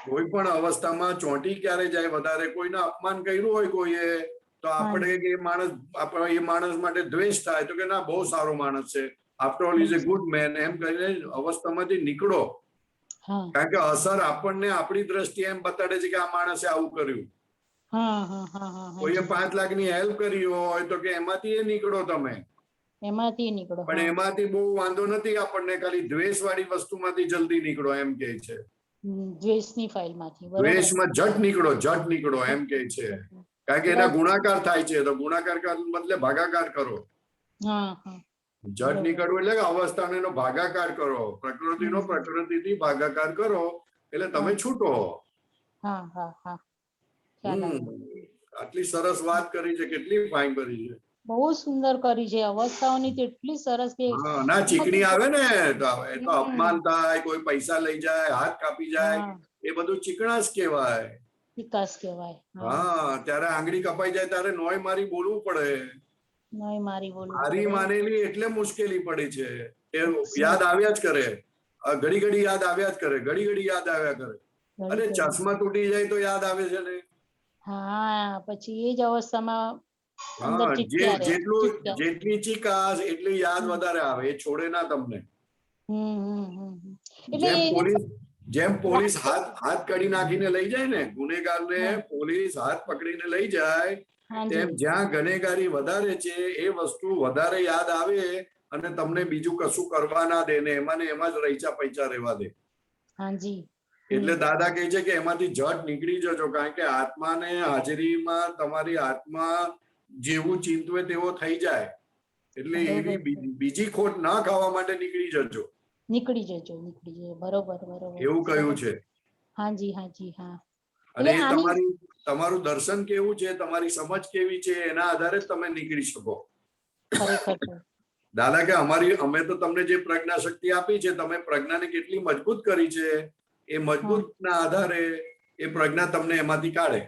કોઈ પણ અવસ્થામાં ચોંટી ક્યારે જાય વધારે, કોઈને અપમાન કર્યું હોય કોઈએ, તો આપણે એ માણસ માટે દ્વેષ થાય, તો કે ના બહુ સારો માણસ છે, after all is a good man, એમ કહીને અવસ્થામાંથી નીકળો. કારણ કે અસર આપણને આપણી દ્રષ્ટિએ એમ બતાડે છે કે આ માણસે આવું કર્યું. કોઈએ 5 લાખની હેલ્પ કરી હોય તો કે એમાંથી એ નીકળો તમે. પણ એમાંથી બહુ વાંધો નથી આપણને, ખાલી દ્વેષ વાળી વસ્તુમાંથી જલ્દી નીકળો એમ કે છે. દ્વેષની ફાઇલમાંથી દ્વેષમાં જટ નીકળો એમ કે છે. કારણ કે એના ગુણાકાર થાય છે, તો ગુણાકાર બદલે ભાગાકાર કરો. જટ નીકળવું એટલે કે અવસ્થાનો એનો ભાગાકાર કરો, પ્રકૃતિનો પ્રકૃતિથી ભાગાકાર કરો, એટલે તમે છૂટો. આટલી સરસ વાત કરી છે, કેટલી ફાઇન કરી છે. બહુ સુંદર કરી છે. અવસ્થાઓની તો એટલી સરસ કે ના ચીકણી આવે ને તો એ તો અપમાન થાય, કોઈ પૈસા લઈ જાય, હાથ કાપી જાય, એ બધું ચીકણાશ કહેવાય. વિકાસ કહેવાય. ત્યારે આંગળી કપાઈ જાય ત્યારે નોય મારી બોલવું પડે. હારી માનેલી એટલે મુશ્કેલી પડી છે. એ યાદ આવ્યા જ કરે, ઘડી યાદ આવ્યા જ કરે, ઘડી યાદ આવ્યા કરે. અરે ચશ્મા તૂટી જાય તો યાદ આવે છે ને. પછી એ જ અવસ્થામાં જેટલી ચીકાશ એટલી યાદ વધારે આવે, એ છોડે ના તમને. જેમ પોલીસ હાથ કડી નાખીને લઈ જાય ને, ગુનેગારને પોલીસ હાથ પકડીને લઈ જાય, તેમ જ્યાં ગુનેગારી વધારે છે એ વસ્તુ વધારે યાદ આવે અને તમને બીજું કશું કરવા ના દે ને એમાં જ રહીચા પૈચા રહેવા દે. એટલે દાદા કહે છે કે એમાંથી જટ નીકળી જજો, કારણ કે આત્માને હાજરીમાં તમારી આત્મા જેવું ચિંતવે તેવો થઈ જાય. એટલે એવી બીજી ખોટ ના ખાવા માટે નીકળી જજો. બરોબર. એવું કહ્યું છે. અને તમારું દર્શન કેવું છે, તમારી સમજ કેવી છે, એના આધારે જ તમે નીકળી શકો. દાદા કે અમે તો તમને જે પ્રજ્ઞા શક્તિ આપી છે, તમે પ્રજ્ઞાને કેટલી મજબૂત કરી છે, એ મજબૂત ના આધારે એ પ્રજ્ઞા તમને એમાંથી કાઢે.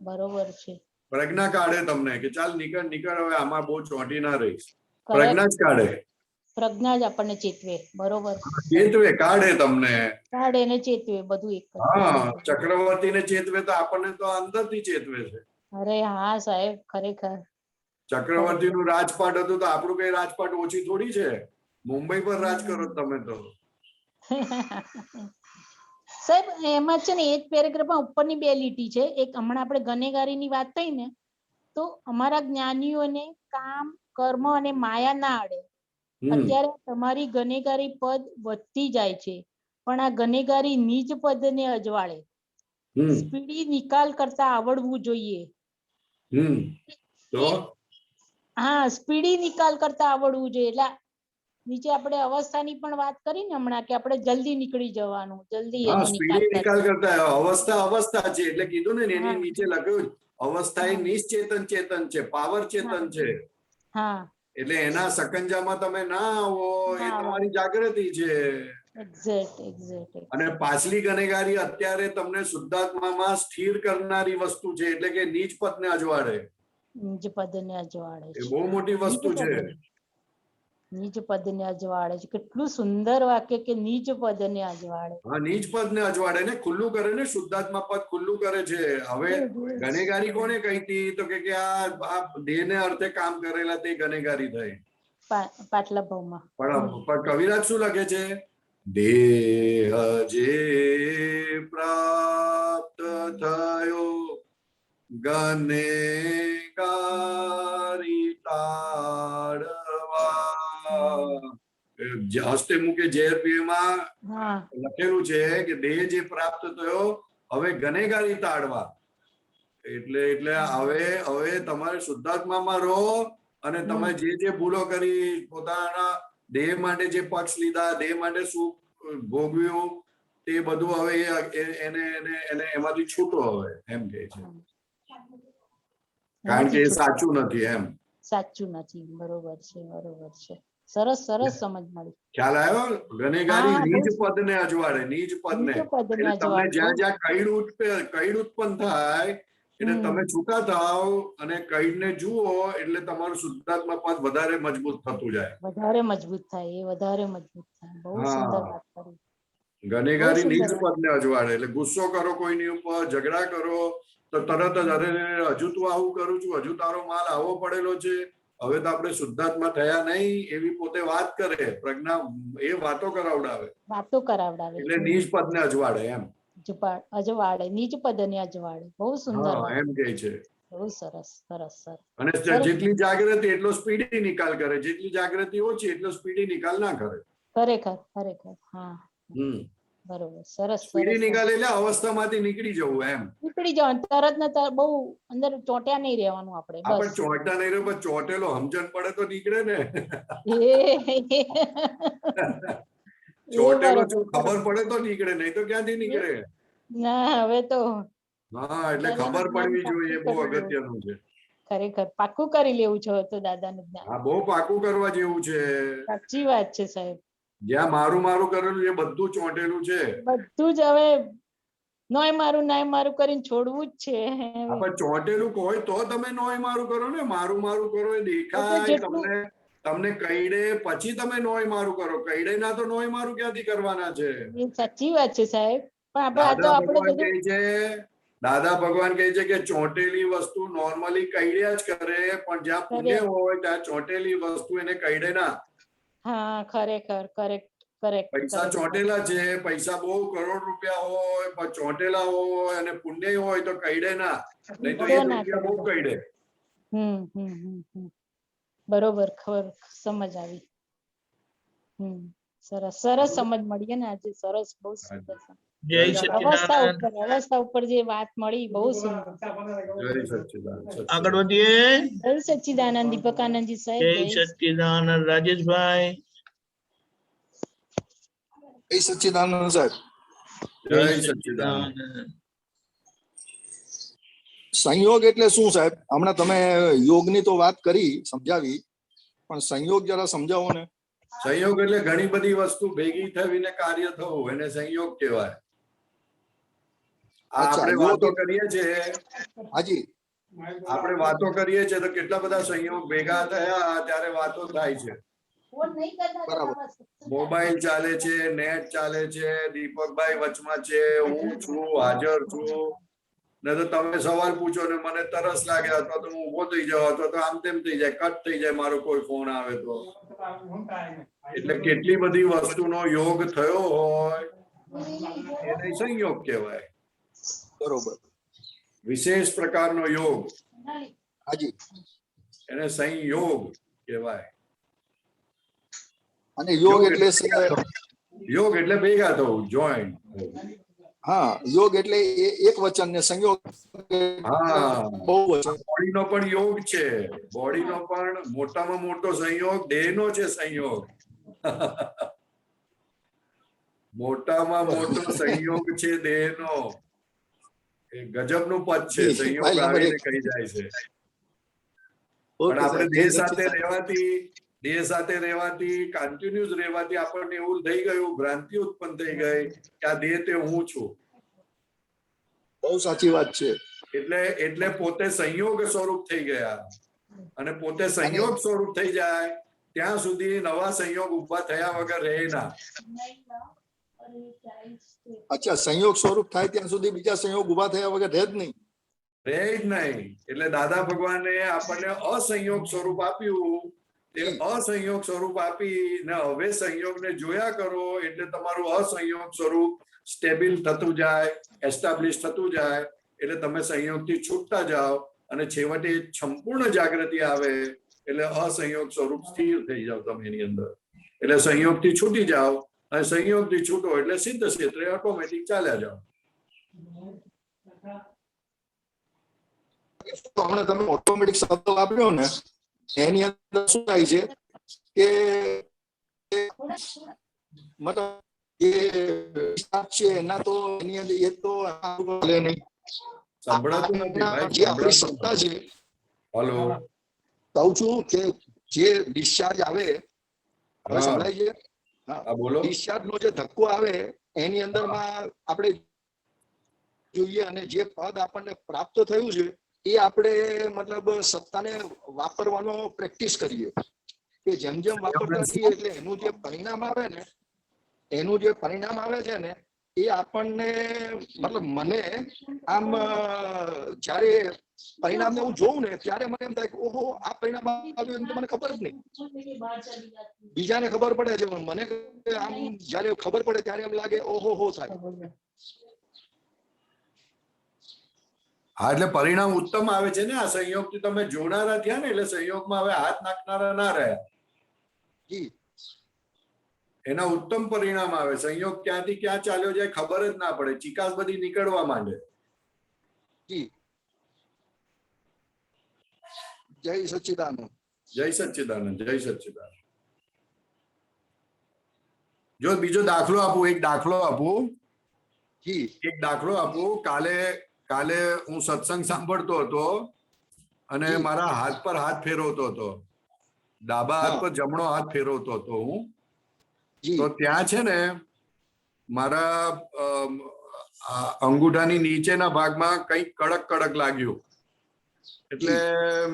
બરોબર છે. પ્રજ્ઞા કાઢે તમને કે ચાલ નીકળ હવે આમાં બહુ ચોંટી ના રહીશ. પ્રજ્ઞા જ કાઢે. પ્રજ્ઞા જ આપણને ચેતવે. બરોબર. ચેતવે, કાઢે તમને. કાઢે ને ચેતવે, બધું એક. ચક્રવર્તીને ચેતવે તો આપણને તો અંદરથી ચેતવે છે. અરે હા સાહેબ, ખરેખર ચક્રવર્તીનું રાજપાટ હતું તો આપણું કઈ રાજપાટ ઓછી થોડી છે. મુંબઈ પર રાજ કરો તમે તો. સાહેબ એમાં છે ને એક પેરેગ્રાફમાં ઉપરની બે લીટી છે. એક હમણાં આપણે ગનેગારીની વાત થઈ ને, તો અમારા જ્ઞાનીઓને કામ, કર્મ અને માયા ના આડે. અત્યારે તમારી ગનેગારી પદ વધતી જાય છે, પણ આ ગનેગારી નીચ પદને અજવાળે. સ્પીડી નિકાલ કરતા આવડવું જોઈએ. તો હા, સ્પીડી નિકાલ કરતા આવડવું જોઈએ. એટલે નીચે આપણે અવસ્થાની પણ વાત કરી ને હમણાં, કે આપણે જલ્દી નીકળી જવાનું, જલ્દી હા, એનો સ્પીડી નિકાલ નિકાલ કરતા અવસ્થા છે એટલે કીધું ને એની નીચે લખ્યું અવસ્થા એ નિશ્ચેતન ચેતન છે, પાવર ચેતન છે. હા, એટલે એના સકંજામાં તમે ના આવો એ તમારી જાગૃતિ છે. એક્ઝેક્ટ. અને પાછલી ગનેગારી અત્યારે તમને શુદ્ધાત્મામાં સ્થિર કરનારી વસ્તુ છે, એટલે કે નીચ પદને અજવાળે. નીચ પદને અજવાળે એ બહુ મોટી વસ્તુ છે. નીચ પદને અજવાળે છે. કેટલું સુંદર વાક્ય, કે નીચ પદને અજવાળે. હા, નીચ પદને અજવાળે ને ખુલ્લું કરે ને, શુદ્ધાત્મા પદ ખુલ્લું કરે છે. હવે ગનેગારી કોને કહી હતી? તો કે આ દેહને અર્થે કામ કરેલા તે ગનેગારી થઈ. પાટલા ભાવમાં. પણ કવિરાજ શું લખે છે? દેહ જે પ્રાપ્ત થયો ગનેગારી તાડવા. હસ્તે મુકે JRPમાં લખેલું છે કે દેહ જે પ્રાપ્ત થયો હવે ગનેગારી તાડવા. એટલે હવે તમારે શુદ્ધાત્મામાં રહો અને તમે જે ભૂલો કરી, પોતાના દેહ માટે જે પક્ષ લીધા, દેહ માટે શું ભોગવ્યું, તે બધું હવે એને એમાંથી છૂટો હવે, એમ કે છે. કારણ કે એ સાચું નથી એમ. સાચું નથી. બરોબર છે. સરસ સમજ મળી. ખ્યાલ આવ્યો? ગનેગારી નીચ પદને અજવાળે, નીચ પદને. એટલે તમને જ્યાં જ્યાં કઈડ ઉત્પન્ન થાય એટલે તમે છૂટા થાવ અને કઈડને જુઓ એટલે તમારું શુદ્ધાત્મા પદ વધારે મજબૂત થતું જાય. વધારે મજબૂત થાય. બહુ સુંદર વાત કરી. ગનેગારી નીચ પદને અજવાળે. એટલે ગુસ્સો કરો કોઈની ઉપર, ઝઘડા કરો તો તરત જ અરે હજુ તું આવું કરું છું, હજુ તારો માલ આવો પડેલો છે, હવે તો આપણે શુદ્ધાત્મા થયા નહીં, એવી પોતે વાત કરે. પ્રજ્ઞા એ વાતો કરાવડાવે. એટલે નીચ પદને અજવાળે એમ. અજવાળે, નીચ પદને અજવાળે. બહુ સુંદર એમ કે છે. બહુ સરસ. અને જેટલી જાગૃતિ એટલો સ્પીડી નિકાલ કરે, જેટલી જાગૃતિ ઓછી એટલો સ્પીડી નિકાલ ના કરે. ખરેખર. હા, બરોબર. સરસ. સ્પીડી નિકાલ એટલે અવસ્થામાંથી નીકળી જવું એમ. નીકળી જવાનું તરત ને તરત. બહુ અંદર ચોંટ્યા નહીં રહેવાનું આપણે. આપણે ચોંટ્યા નહીં રહ્યો, પણ ચોંટેલો સમજણ પડે તો નીકળે ને. ચોંટેલો ખબર પડે તો નીકળે, નહીં તો ક્યાંથી નીકળે? ના, હવે તો. હા, એટલે ખબર પડવી જોઈએ, બહુ અગત્યનું છે. ખરેખર પાકું કરી લેવું છે તો દાદાનું જ્ઞાન. હા, બહુ પાકું કરવા જેવું છે. સાચી વાત છે સાહેબ. જ્યાં મારું કરેલું એ બધું ચોંટેલું છે. બધું જ હવે નોય મારું કરીને છોડવું જ છે. પણ ચોંટેલું હોય તો તમે નોય મારું કરો ને. મારું કરો એ દેખાય તમને કઈડે પછી તમે નોય મારું કરો. કઈડે ના તો નોય મારું ક્યાંથી કરવાના છે? સાચી વાત છે સાહેબ. પણ દાદા ભગવાન કહે છે કે ચોંટેલી વસ્તુ નોર્મલી કઈડ્યા જ કરે, પણ જ્યાં પુણ્ય હોય ત્યાં ચોંટેલી વસ્તુ એને કઈડે ના. હા, ખરેખર. પૈસા ચોંટેલા છે, પૈસા બહુ કરોડ રૂપિયા હોય પણ ચોંટેલા હોય અને પુણ્ય હોય તો કઈડે ના. નહીં તો એ રૂપિયા બહુ કઈડે. બરોબર. ખબર સમજ આવી. સરસ સમજ મળી ને આજે. સરસ, બહુ સુંદર. અવસ્થા ઉપર જે વાત મળી બહુ સુંદર. આગળ વધીએ. જય સચ્ચિદાનંદ દીપકાનંદજી સાહેબ. જય સચ્ચિદાનંદ રાજેશભાઈ. જય સચ્ચિદાનંદ સાહેબ. જય સચ્ચિદાનંદ. સંયોગ એટલે શું સાહેબ? હમણાં તમે યોગની તો વાત કરી, સમજાવી, પણ સંયોગ જરા સમજાવો ને. સંયોગ એટલે ઘણી બધી વસ્તુ ભેગી થઈને કાર્ય થવું, એને સંયોગ કહેવાય. આપણે વાતો કરીએ છીએ. હાજી, આપણે વાતો કરીએ છીએ તો કેટલા બધા સંયોગ ભેગા થયા ત્યારે વાતો થાય છે. મોબાઈલ ચાલે છે, નેટ ચાલે છે, દીપકભાઈ વચમાં છે, હું છું, હાજર છું, ને તો તમે સવાલ પૂછો ને મને તરસ લાગે અથવા તો હું ઊભો થઈ જાઉં અથવા તો આમ તેમ થઈ જાય, કટ થઈ જાય મારો કોઈ ફોન આવે તો. એટલે કેટલી બધી વસ્તુનો યોગ થયો હોય એને સંયોગ કહેવાય. બરોબર. વિશેષ પ્રકારનો યોગ હાજી. એને સંયોગ કહેવાય. અને યોગ એટલે યોગ એટલે ભેગા થવું, જોઈન્ટ. હા, યોગ એટલે એક વચન ને સંયોગ હા, બહુ વચન. બોડીનો પણ યોગ છે. બોડીનો પણ મોટામાં મોટો સંયોગ દેહનો છે. સંયોગ મોટામાં મોટો સંયોગ છે દેહનો. એ ગજબનું પદ છે. સંયોગ આવીને કહી જાય છે. પણ આપણે દેહ સાથે રહેવાથી કન્ટિન્યુઅસ રહેવાથી આપણને એવું થઈ ગયું, ભ્રાંતિ ઉત્પન્ન થઈ ગઈ કે આ દેહ તે હું છું. બહુ સાચી વાત છે. એટલે પોતે સંયોગ સ્વરૂપ થઈ ગયા. અને પોતે સંયોગ સ્વરૂપ થઈ જાય ત્યાં સુધી નવા સંયોગ ઉભા થયા વગર રહે ના. અચ્છા, સંયોગ સ્વરૂપ થાય ત્યાં સુધી બીજા સંયોગ ઉભા થયા વગર રહે જ નહીં. રહે જ નહીં. એટલે દાદા ભગવાને આપણને અસંયોગ સ્વરૂપ આપ્યું. એ અસંયોગ સ્વરૂપ આપીને હવે સંયોગને જોયા કરો એટલે તમારું અસંયોગ સ્વરૂપ સ્ટેબલ થતું જાય, એસ્ટાબ્લિશ થતું જાય. એટલે તમે સંયોગથી છૂટતા જાઓ અને છેવટે સંપૂર્ણ જાગૃતિ આવે એટલે અસંયોગ સ્વરૂપ સ્થિર થઈ જાવ તમે એની અંદર. એટલે સંયોગથી છૂટી જાઓ અને સંયોગથી છૂટો એટલે સિદ્ધ ક્ષેત્રે ઓટોમેટિક ચાલ્યા જાઓ. હમણાં તમે ઓટોમેટિક શબ્દ વાપર્યો ને, એની અંદર શું થાય છે કે મતલબ એ છે એના તો એની અંદર એ તો નહીં સંભળાતું નથી ભાઈ. જે આપણી સત્તા છે. હલો, કહું છું કે જે ડિસ્ચાર્જ આવે, હવે સંભળાય છે? હા બોલો. ડિસ્ચાર્જ નો જે ધક્કો આવે એની અંદરમાં આપણે જોઈએ અને જે પદ આપણને પ્રાપ્ત થયું છે એ આપણે મતલબ સત્તાને વાપરવાનો પ્રેક્ટિસ કરીએ કે જેમ જેમ વાપરતા થઈએ એટલે એનું જે પરિણામ આવે છે ને એ આપણને મતલબ મને આમ જ્યારે પરિણામને હું જોઉં ને ત્યારે મને એમ થાય કે ઓહો આ પરિણામ આવ્યું એમ તો મને ખબર જ નહીં. બીજાને ખબર પડે છે પણ મને આમ જયારે ખબર પડે ત્યારે એમ લાગે ઓહો હો થાય. હા, એટલે પરિણામ ઉત્તમ આવે છે ને. આ સંયોગથી તમે જોનારા થયા ને એટલે સંયોગમાં હવે હાથ નાખનારા ના રહ્યા. એના ઉત્તમ પરિણામ આવે. સંયોગ ક્યાંથી ક્યાં ચાલ્યો જાય ખબર જ ના પડે. ચિકાસ બધી નીકળવા માંડે. જય સચ્ચિદાનંદ. જય સચ્ચિદાનંદ. જય સચ્ચિદાનંદ. જો બીજો દાખલો આપું, એક દાખલો આપું. કાલે હું સત્સંગ સાંભળતો હતો અને મારા હાથ પર હાથ ફેરવતો હતો. ડાબા હાથ પર જમણો હાથ ફેરવતો હતો હું. તો ત્યાં છે ને મારા અંગૂઠાની નીચેના ભાગમાં કંઈક કડક કડક લાગ્યું. એટલે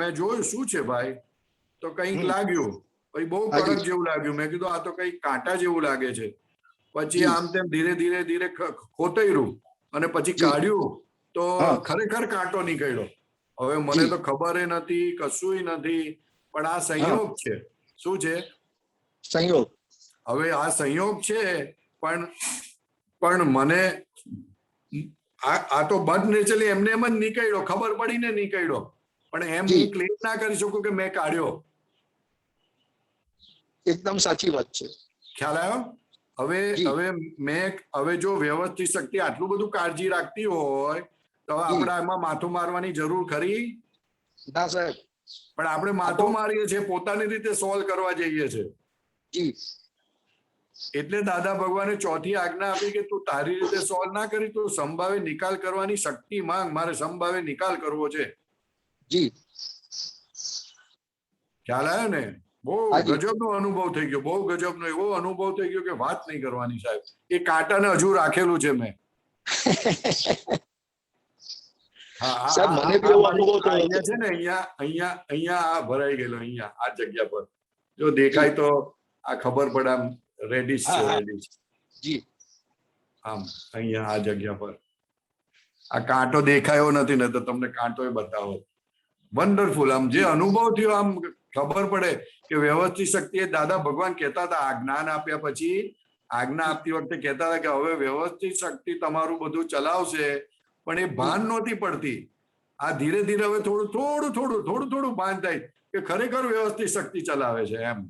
મેં જોયું શું છે ભાઈ, તો કંઈક લાગ્યું. પછી બહુ કડક જેવું લાગ્યું. મેં કીધું આ તો કંઈક કાંટા જેવું લાગે છે. પછી આમ તેમ ધીરે ધીરે ખોતર્યું અને પછી કાઢ્યું તો ખરેખર કાંટો નીકળ્યો. હવે મને તો ખબર નથી, કશું નથી, પણ આ સંયોગ છે. શું છે? સંયોગ. હવે આ સંયોગ છે પણ મને આ તો બદ નેચરલી એમને એમ જ નીકળ્યો, ખબર પડીને નીકળ્યો. પણ એમ હું ક્લેમ ના કરી શકું કે મેં કાઢ્યો. એકદમ સાચી વાત છે. ખ્યાલ આવ્યો? હવે જો વ્યવસ્થિત શક્તિ આટલું બધું કાળજી રાખતી હોય તો આપણે એમાં માથું મારવાની જરૂર ખરી? ના સાહેબ. પણ આપણે માથું મારીએ છીએ, પોતાની રીતે સોલ્વ કરવા જઈએ છીએ. એટલે દાદા ભગવાને ચોથી આજ્ઞા આપી કે તું તારી રીતે સોલ્વ ના કરી, તું સંભાવે નિકાલ કરવાની શક્તિ માંગ. મારે સંભાવે નિકાલ કરવો છે. ખ્યાલ આવ્યો ને? બહુ ગજબનો અનુભવ થઈ ગયો. બહુ ગજબનો એવો અનુભવ થઈ ગયો કે વાત નહીં કરવાની સાહેબ. એ કાંટાને હજુ રાખેલું છે મેં. છે ને અહીંયા આ ભરાઈ ગયેલો. અહીંયા આ જગ્યા પર જો દેખાય તો આ ખબર પડે. આમ રેડિશ છે, રેડિશ. આમ અહીંયા આ જગ્યા પર આ કાંટો દેખાયો નથી ને તો તમને કાંટો બતાવો. વન્ડરફુલ. આમ જે અનુભવ થયો આમ ખબર પડે કે વ્યવસ્થિત શક્તિ એ દાદા ભગવાન કહેતા હતા આ જ્ઞાન આપ્યા પછી, આજ્ઞા આપતી વખતે કહેતા હતા કે હવે વ્યવસ્થિત શક્તિ તમારું બધું ચલાવશે, પણ એ ભાન નહોતી પડતી. આ ધીરે ધીરે હવે થોડું ભાન થાય કે ખરેખર વ્યવસ્થિત શક્તિ ચલાવે છે એમ.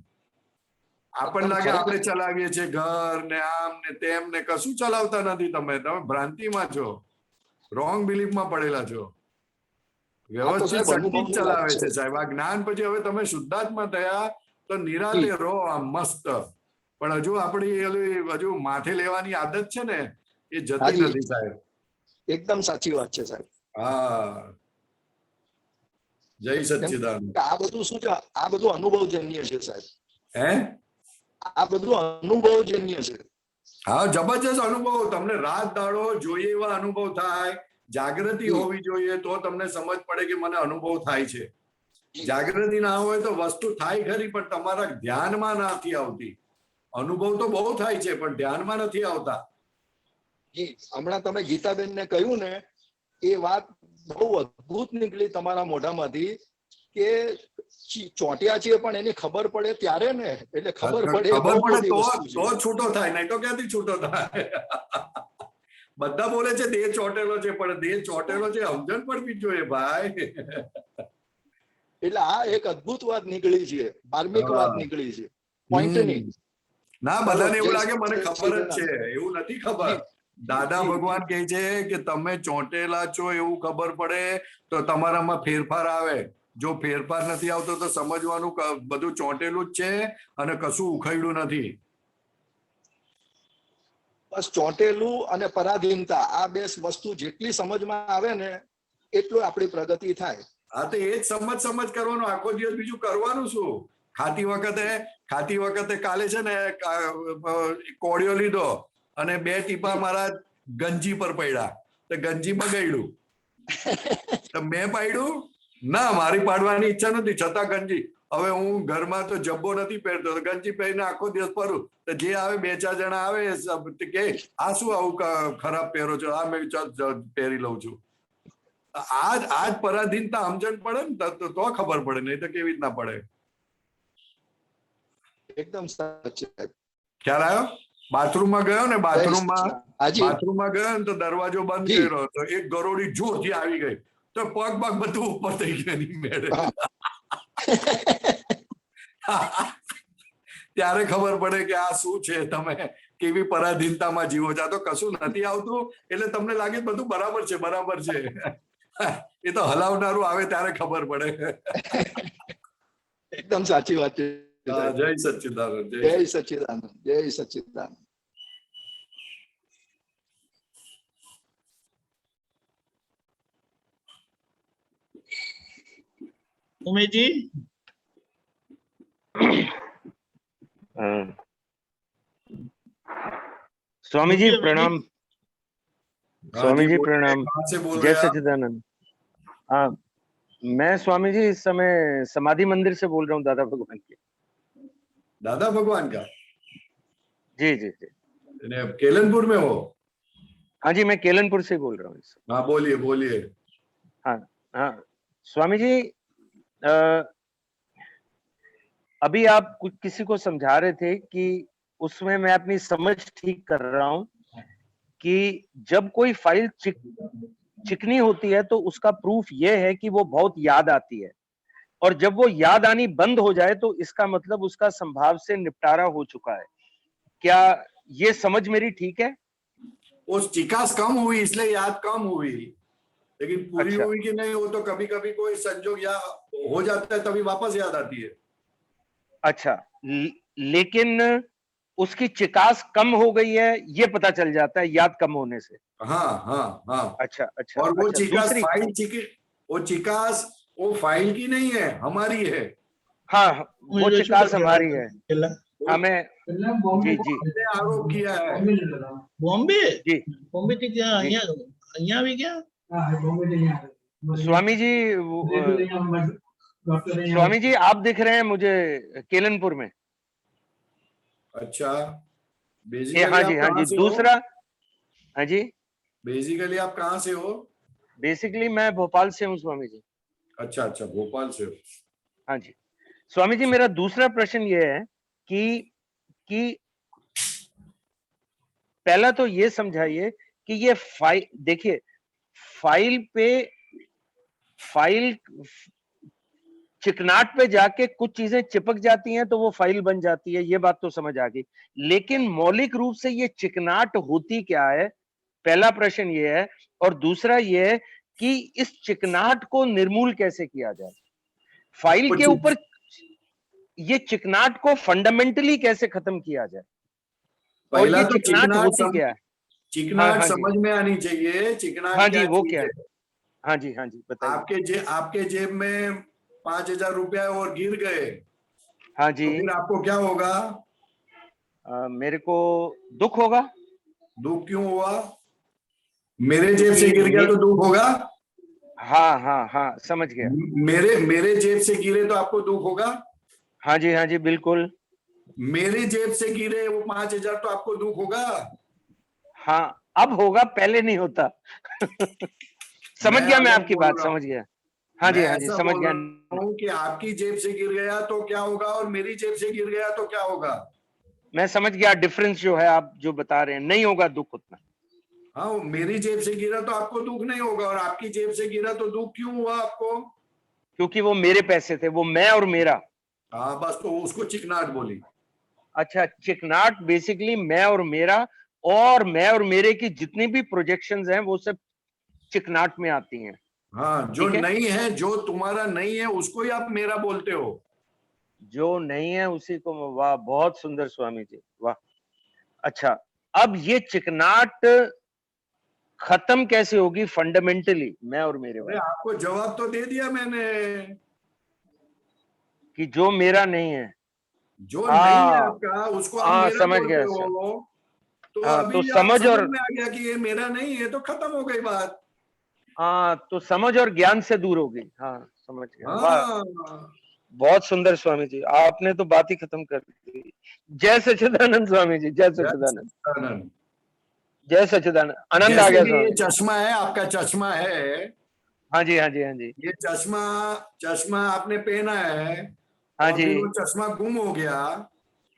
આપણને લાગે આપણે ચલાવીએ છીએ ઘર ને આમ ને તેમ ને, કશું ચલાવતા નથી. તમે ભ્રાંતિમાં છો, રોંગ બિલીફમાં પડેલા છો. વ્યવસ્થિત શક્તિ જ ચલાવે છે સાહેબ. આ જ્ઞાન પછી હવે તમે શુદ્ધાત્મા થયા તો નિરાતે રહો આમ મસ્ત. પણ હજુ આપણી હજુ માથે લેવાની આદત છે ને એ જતી નથી સાહેબ. એકદમ સાચી વાત છે સાહેબ. હા, જય સચ્ચિદાનંદ. આ બધું શું છે? આ બધું અનુભવજન્ય છે સાહેબ. હે? આ બધું અનુભવજન્ય છે. હા, જબરજસ્ત અનુભવ. તમને રાત દાડો જોઈએ એવા અનુભવ થાય. જાગૃતિ હોવી જોઈએ તો તમને સમજ પડે કે મને અનુભવ થાય છે. જાગૃતિ ના હોય તો વસ્તુ થાય ખરી પણ તમારા ધ્યાનમાં નથી આવતી. અનુભવ તો બહુ થાય છે પણ ધ્યાનમાં નથી આવતા. હમણાં તમે ગીતાબેન ને કહ્યું ને એ વાત બહુ અદ્ભુત નીકળી તમારા મોઢામાંથી કે ચોંટ્યા છીએ પણ એની ખબર પડે ત્યારે ને, એટલે ખબર પડે તો છૂટો થાય, નહીં તો ક્યાંથી છૂટો થાય. બધા બોલે છે દેહ ચોટેલો છે પણ દેહ ચોટેલો છે સમજણ પડવી જોઈએ ભાઈ. એટલે આ એક અદ્ભુત વાત નીકળી છે, માર્મિક વાત નીકળી છે. પોઈન્ટની ના, બધાને એવું લાગે મને ખબર જ છે, એવું નથી ખબર. દાદા ભગવાન કહે છે કે તમે ચોંટેલા છો એવું ખબર પડે તો તમારામાં ફેરફાર આવે. જો ફેરફાર નથી આવતો તો સમજવાનું બધું ચોંટેલું જ છે અને કશું ઉખેડ્યું નથી. બસ ચોંટેલું અને પરાધીનતા આ બે વસ્તુ જેટલી સમજમાં આવે ને એટલું આપણી પ્રગતિ થાય. હા, તો એ જ સમજ કરવાનું આખો દિવસ. બીજું કરવાનું શું? ખાતી વખતે કાલે છે ને કોળિયો લીધો અને 2 ટીપા મારા ગંજી પર પડ્યા તો ગંજી બગડ્યું. તો મેં પાડ્યું ના, મારી પાડવાની ઈચ્છા નથી છતાં ગંજી. હવે હું ઘરમાં તો જબ્બો નથી પહેરતો, ગંજી પહેરીને આખો દિવસ ફરું તો જે આવે 2-4 જણા આવે કે આ શું આવું ખરાબ પહેરો છો? આ મેં પહેરી લઉં છું. આજ પરાધીનતા સમજણ પડે ને તો ખબર પડે, નહીં તો કેવી રીતના પડે. એકદમ સાચું. ખ્યાલ આવ્યો? બાથરૂમમાં ગયો ને બાથરૂમમાં ગયો ને તો દરવાજો બંધ કર્યો તો એક ગરોળી જોરથી આવી ગઈ તો પગ બધું ઉપર થઈ ગયું એની મેળે. ત્યારે ખબર પડે કે આ શું છે, તમે કેવી પરાધીનતામાં જીવો છો. તો કશું નથી આવતું એટલે તમને લાગે બધું બરાબર છે. એ તો હલાવનારું આવે ત્યારે ખબર પડે. એકદમ સાચી વાત છે. જય સચ્ચિદાનંદ. જય સચ્ચિદાનંદ. જય સચ્ચિદાનંદ. ઉમેશજી, स्वामी जी प्रणाम. स्वामी जी प्रणाम. जय सच्चिदानंद. हाँ, मैं स्वामी जी इस समय समाधि मंदिर से बोल रहा हूँ, दादा भगवान के. दादा भगवान का? जी जी जी. केलनपुर में हो? हाँ जी, मैं केलनपुर से बोल रहा हूँ. हाँ, बोलिए. हाँ हाँ स्वामी जी, अभी आप किसी को समझा रहे थे कि उसमें मैं अपनी समझ ठीक कर रहा हूं कि जब कोई फाइल चिकनी होती है तो उसका प्रूफ ये है कि वो बहुत याद आती है, और जब वो याद आनी बंद हो जाए तो इसका मतलब उसका संभाव से निपटारा हो चुका है. क्या ये समझ मेरी ठीक है? वो चिकास कम हुई इसलिए याद कम हुई, लेकिन पूरी हुई कि नहीं वो तो कभी कभी कोई संजोग या हो जाता है तभी वापस याद आती है. अच्छा, लेकिन उसकी चिकास कम हो गई है ये पता चल जाता है याद कम होने से. हाँ. अच्छा. और वो चिकास वो फाइल की नहीं है, हमारी है. हाँ, वो चिकास हमारी है. हमें जी आरोप किया है. बॉम्बे जी, बॉम्बे થી क्या અહીંયા આવી ગયા? स्वामी जी, स्वामी जी आप दिख रहे हैं मुझे केलनपुर में. अच्छा, हाँ जी. दूसरा, हाँ जी, बेसिकली आप कहाँ से हो? बेसिकली मैं भोपाल से हूँ स्वामी जी। अच्छा अच्छा, भोपाल से हो। हाँ जी स्वामी जी, मेरा दूसरा प्रश्न ये है कि पहला तो ये समझाइए कि ये फाइल, देखिए फाइल चिकनाट पे जाके कुछ चीजें चिपक जाती हैं तो वो फाइल बन जाती है, ये बात तो समझ आ गई, लेकिन मौलिक रूप से ये चिकनाट होती क्या है, पहला प्रश्न ये है। और दूसरा ये है कि इस चिकनाट को निर्मूल कैसे किया जाए, फाइल के ऊपर ये चिकनाट को फंडामेंटली कैसे खत्म किया जाए, और पहला ये तो चिकनाट होती क्या है? चिकनाट हाँ जी, समझ में आनी चाहिए। चिकनाट हाँ जी, क्या वो चीज क्या है? है? हाँ जी बताइए। आपके जेब में 5,000 रुपया और गिर गए, हाँ तो जी, फिर आपको क्या होगा? मेरे को दुख होगा। दुख क्यों हुआ? मेरे जेब से गिर गया तो दुख होगा? हाँ समझ गया। मेरे जेब से गिरे तो आपको दुख होगा? हाँ जी बिल्कुल। मेरे जेब से गिरे वो 5,000 तो आपको दुख होगा? हाँ अब होगा, पहले नहीं होता। समझ गया मैं आपकी बात, समझ गया। हाँ जी समझ गया। कि आपकी जेब से गिर गया तो क्या होगा और मेरी जेब से गिर गया तो क्या होगा? मैं समझ गया डिफरेंस जो है आप जो बता रहे हैं, नहीं होगा दुख उतना। हाँ, मेरी जेब से गिरा तो आपको दुख नहीं होगा, और आपकी जेब से गिरा तो दुख क्यों हुआ आपको? क्योंकि वो मेरे पैसे थे, वो मैं और मेरा। हाँ बस, तो उसको चिकनाट बोली। अच्छा, चिकनाट बेसिकली मैं और मेरा, और मैं और मेरे की जितनी भी प्रोजेक्शंस हैं वो सब चिकनाट में आती हैं। हाँ, जो नहीं है, जो तुम्हारा नहीं है उसको ही आप मेरा बोलते हो। जो नहीं है उसी को, वाह बहुत सुंदर स्वामी जी, वाह। अच्छा, अब ये चिकनाट खत्म कैसे होगी फंडामेंटली, मैं और मेरे वाले? आपको जवाब तो दे दिया मैंने कि जो मेरा नहीं है, जो नहीं है आपका उसको आप मेरा समझ बोलते गया हो। तो तो अभी समझ समझ और में आ गया कि ये मेरा नहीं है, तो खत्म हो गई बात। तो समझ और ज्ञान से दूर हो गई। हाँ समझ गया। वाह, हाँ, बहुत सुंदर स्वामी जी, आपने तो बात ही खत्म कर दी। जय सच्चिदानंद स्वामी जी, जय सच्चिदानंद, जय सच्चिदानंद। आनंद आ गया स्वामी। ये चश्मा है, आपका चश्मा है। हाँ जी ये चश्मा आपने पहना है, हाँ और जी, फिर वो चश्मा गुम हो गया।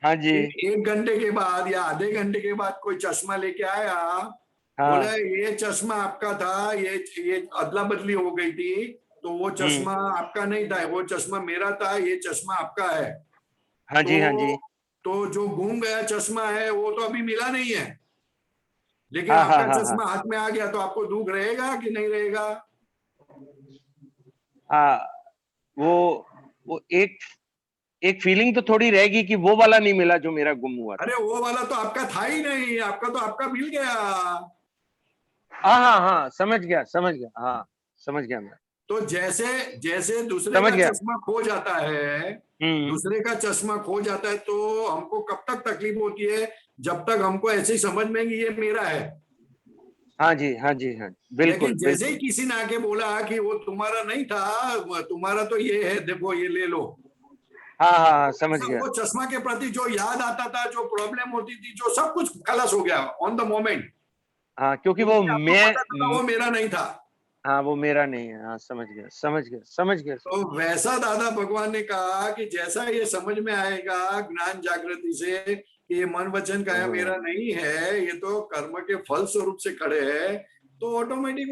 हाँ जी, फिर 1 घंटे के बाद या आधे घंटे के बाद कोई चश्मा लेके आया, बोला ये चश्मा आपका था, ये अदला बदली हो गई थी, तो वो चश्मा आपका नहीं था, वो चश्मा मेरा था, ये चश्मा आपका है। हाँ जी तो जो गुम गया चश्मा है वो तो अभी मिला नहीं है, लेकिन आपका चश्मा हाथ में आ गया, तो आपको दुख रहेगा कि नहीं रहेगा? वो एक फीलिंग तो थोड़ी रहेगी कि वो वाला नहीं मिला जो मेरा गुम हुआ था। अरे वो वाला तो आपका था ही नहीं, आपका मिल गया। हाँ समझ गया हाँ समझ गया मैं। तो जैसे दूसरे का चश्मा खो जाता है, दूसरे का चश्मा खो जाता है, तो हमको कब तक तकलीफ होती है? जब तक हमको ऐसे ही समझ में कि ये मेरा है। हाँ जी बिल्कुल। लेकिन जैसे ही किसी ने आके बोला कि वो तुम्हारा नहीं था, तुम्हारा तो ये है, देखो ये ले लो। हाँ समझ गया। वो चश्मा के प्रति जो याद आता था, जो प्रॉब्लम होती थी, जो सब कुछ खलास हो गया ऑन द मोमेंट। हाँ, क्योंकि वो वो मेरा नहीं था। हाँ, वो मेरा नहीं है। हाँ समझ गया। तो वैसा दादा भगवान ने कहा कि जैसा ये समझ में आएगा ज्ञान जागृति से कि ये मन वचन काया मेरा नहीं है, ये तो कर्म के फल स्वरूप से खड़े है, तो ऑटोमेटिक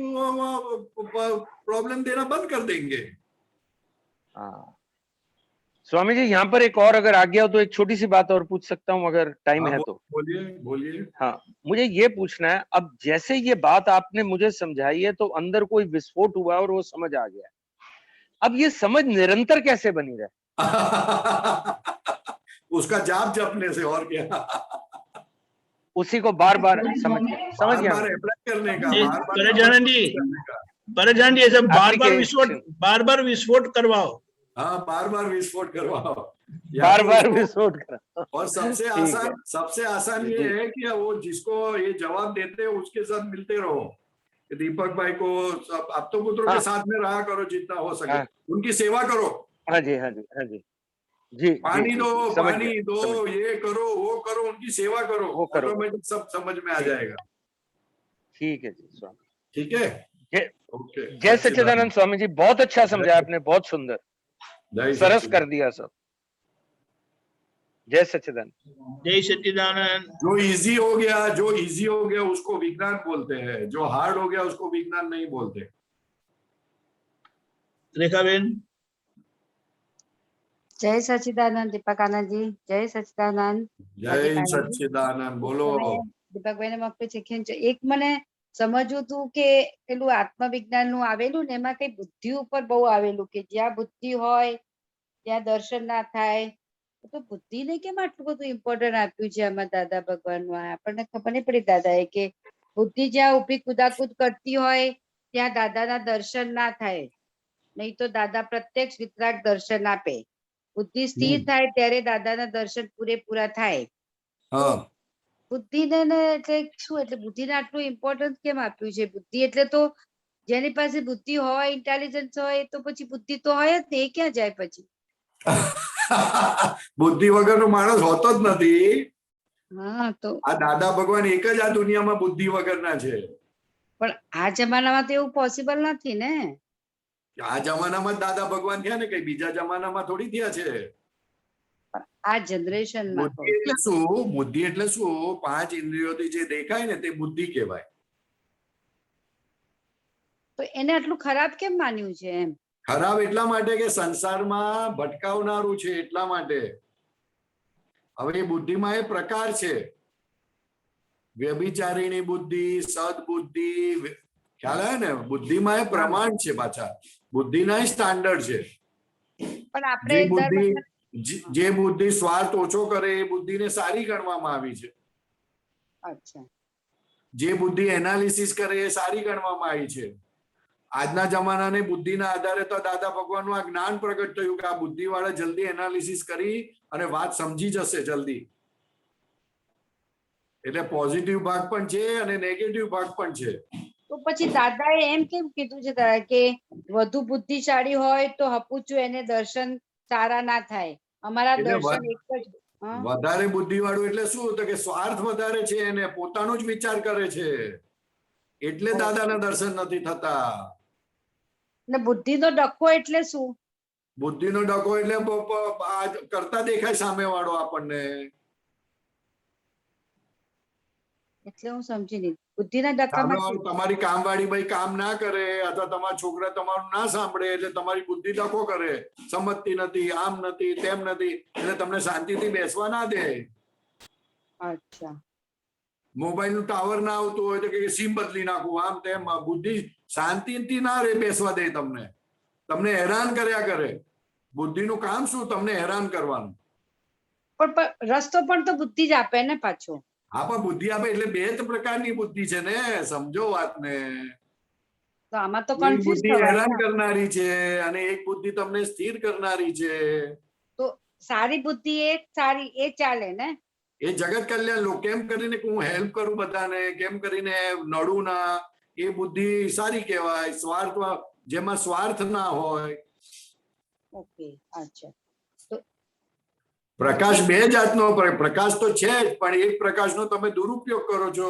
प्रॉब्लम देना बंद कर देंगे। हाँ स्वामी जी, यहाँ पर एक और अगर आ गया हो तो एक छोटी सी बात और पूछ सकता हूँ अगर टाइम है तो? बोलिए। हाँ, मुझे ये पूछना है, अब जैसे ये बात आपने मुझे समझाई है तो अंदर कोई विस्फोट हुआ और वो समझ आ गया, अब ये समझ निरंतर कैसे बनी रहे? उसका जाप जपने से, और क्या। उसी को बार बार समझ गया करने का, परजानंद जी ऐसा बार बार विस्फोट करवाओ। हाँ, बार बार विस्फोट करवाओ, बार विस्फोट करो। और सबसे आसान ये है कि वो जिसको ये जवाब देते हैं उसके साथ मिलते रहो। दीपक भाई को, अब तो पुत्रों के साथ में रहा करो जितना हो सके, उनकी सेवा करो। हाँ जी जी, पानी दो, ये करो वो करो, उनकी सेवा करो, ऑटोमेटिक सब समझ में आ जाएगा। ठीक है जी स्वामी। ठीक है ओके जय सच्चिदानंद स्वामी जी, बहुत अच्छा समझा आपने, बहुत सुंदर, जय सरस सच्चिदानंद। कर दिया सब। जय सच्चिदानंद। जय सच्चिदानंद। जो इजी हो गया उसको विज्ञान बोलते हैं, जो हार्ड हो गया उसको विज्ञान नहीं बोलते। रेखाबेन। जय सच्चिदानंद दीपकानंद जी, जय सच्चिदानंद। जय सच्चिदानंद बोलो। દીપકભાઈને માફી શીખીને છે. એક મને સમજવું હતું કે પેલું આત્મવિજ્ઞાન નું આવેલું ને એમાં કઈ બુદ્ધિ ઉપર બહુ આવેલું કે જ્યાં બુદ્ધિ હોય ત્યાં દર્શન ના થાય. તો બુદ્ધિને કેમ આટલું બધું ઇમ્પોર્ટન્ટ આપ્યું છે આમાં દાદા ભગવાનનું? આપણને ખબર નહીં પડી દાદાએ કે બુદ્ધિ જ્યાં ઊભી કુદાકુદ કરતી હોય ત્યાં દાદાના દર્શન ના થાય. નહીં તો દાદા પ્રત્યક્ષ વિતરાગ દર્શન આપે. બુદ્ધિ સ્થિર થાય ત્યારે દાદાના દર્શન પૂરેપૂરા થાય. બુદ્ધિને એટલે શું, એટલે બુદ્ધિને આટલું ઇમ્પોર્ટન્સ કેમ આપ્યું છે? બુદ્ધિ એટલે તો જેની પાસે બુદ્ધિ હોય, ઇન્ટેલિજન્સ હોય, તો પછી બુદ્ધિ તો હોય જ ને, એ ક્યાં જાય પછી? બુદ્ધિ વગરનો માણસ હોતો જ નથી. હા, તો આ દાદા ભગવાન એક જ આ દુનિયામાં બુદ્ધિ વગરના છે. પણ આ જમાનામાં તો એવું પોસિબલ નથી ને. આ જમાનામાં દાદા ભગવાન થયા ને, કઈ બીજા જમાનામાં થોડી થયા છે. આ જનરેશનમાં બુદ્ધિ એટલે શું? બુદ્ધિ એટલે શું? 5 ઇન્દ્રિયોથી જે દેખાય ને તે બુદ્ધિ કહેવાય. તો એને આટલું ખરાબ કેમ માન્યું છે એમ? ખરાબ એટલા માટે કે સંસારમાં ભટકાવનારું છે, એટલા માટે. હવે એ બુદ્ધિમાં એ પ્રકાર છે, વ્યભિચારીણી બુદ્ધિ, સદબુદ્ધિ, ખ્યાલ આવે ને? બુદ્ધિમાં એ પ્રમાણ છે, પાછા બુદ્ધિના સ્ટાન્ડર્ડ છે. પણ આપણે જે બુદ્ધિ સ્વાર્થ ઓછો કરે એ બુદ્ધિને સારી ગણવામાં આવી છે. અચ્છા. જે બુદ્ધિ એનાલિસિસ કરે એ સારી ગણવામાં આવી છે. આજના જમાનાની બુદ્ધિના આધારે તો દાદા ભગવાનનું આ જ્ઞાન પ્રગટ થયું કે આ બુદ્ધિ વાળા જલ્દી એનાલિસિસ કરી અને વાત સમજી જશે જલ્દી. એટલે પોઝિટિવ ભાગ પણ છે અને નેગેટિવ ભાગ પણ છે. તો પછી દાદાએ એમ કેમ કીધું છે દાદા કે વધુ બુદ્ધિશાળી હોય તો હપુચું એને દર્શન સારા ના થાય? અમારા દર્શન એક જ. વધારે બુદ્ધિ વાળું એટલે શું? તો કે સ્વાર્થ વધારે છે એને, પોતાનો જ વિચાર કરે છે, એટલે દાદાના દર્શન નથી થતા. ને બુદ્ધિનો ડખો એટલે શું? બુદ્ધિનો ડખો એટલે કરતા દેખાય સામે વાળો આપણને. એટલે હું સમજી નહીં. બુદ્ધિના ડખામાં તમારી કામવાળી ભાઈ કામ ના કરે અથવા તમારા છોકરા તમારું ના સાંભળે એટલે તમારી બુદ્ધિ ડખો કરે, સમજતી નથી, આમ નથી, તેમ નથી, એટલે તમને શાંતિથી બેસવા ના દે. અચ્છા. મોબાઈલ નું ટાવર ના આવતું હોય તો કે સિમ બદલી નાખું, આમ તેમ. બુદ્ધિ શાંતિથી ના રે બેસવા દે, તમને હેરાન કર્યા કરે. બુદ્ધિનું કામ શું? તમને હેરાન કરવાનું. પણ રસ્તો પણ તો બુદ્ધિ જ આપે ને પાછો. હા, પણ બુદ્ધિ આપે એટલે 2 પ્રકારની બુદ્ધિ છે ને, સમજો વાતને. તો આમાં તો કન્ફ્યુઝ બુદ્ધિ હેરાન કરનારી છે અને એક બુદ્ધિ તમને સ્થિર કરનારી છે. તો સારી બુદ્ધિ એ સારી, એ ચાલે ને? એ જગત કલ્યાણ, કેમ કરીને હું હેલ્પ કરું બધાને, કેમ કરીને નડું ના, એ બુદ્ધિ સારી કહેવાય. સ્વાર્થ, જેમાં સ્વાર્થ ના હોય. ઓકે, અચ્છા. પ્રકાશ 2 જાતનો, પ્રકાશ તો છે જ, પણ એક પ્રકાશનો તમે દુરુપયોગ કરો છો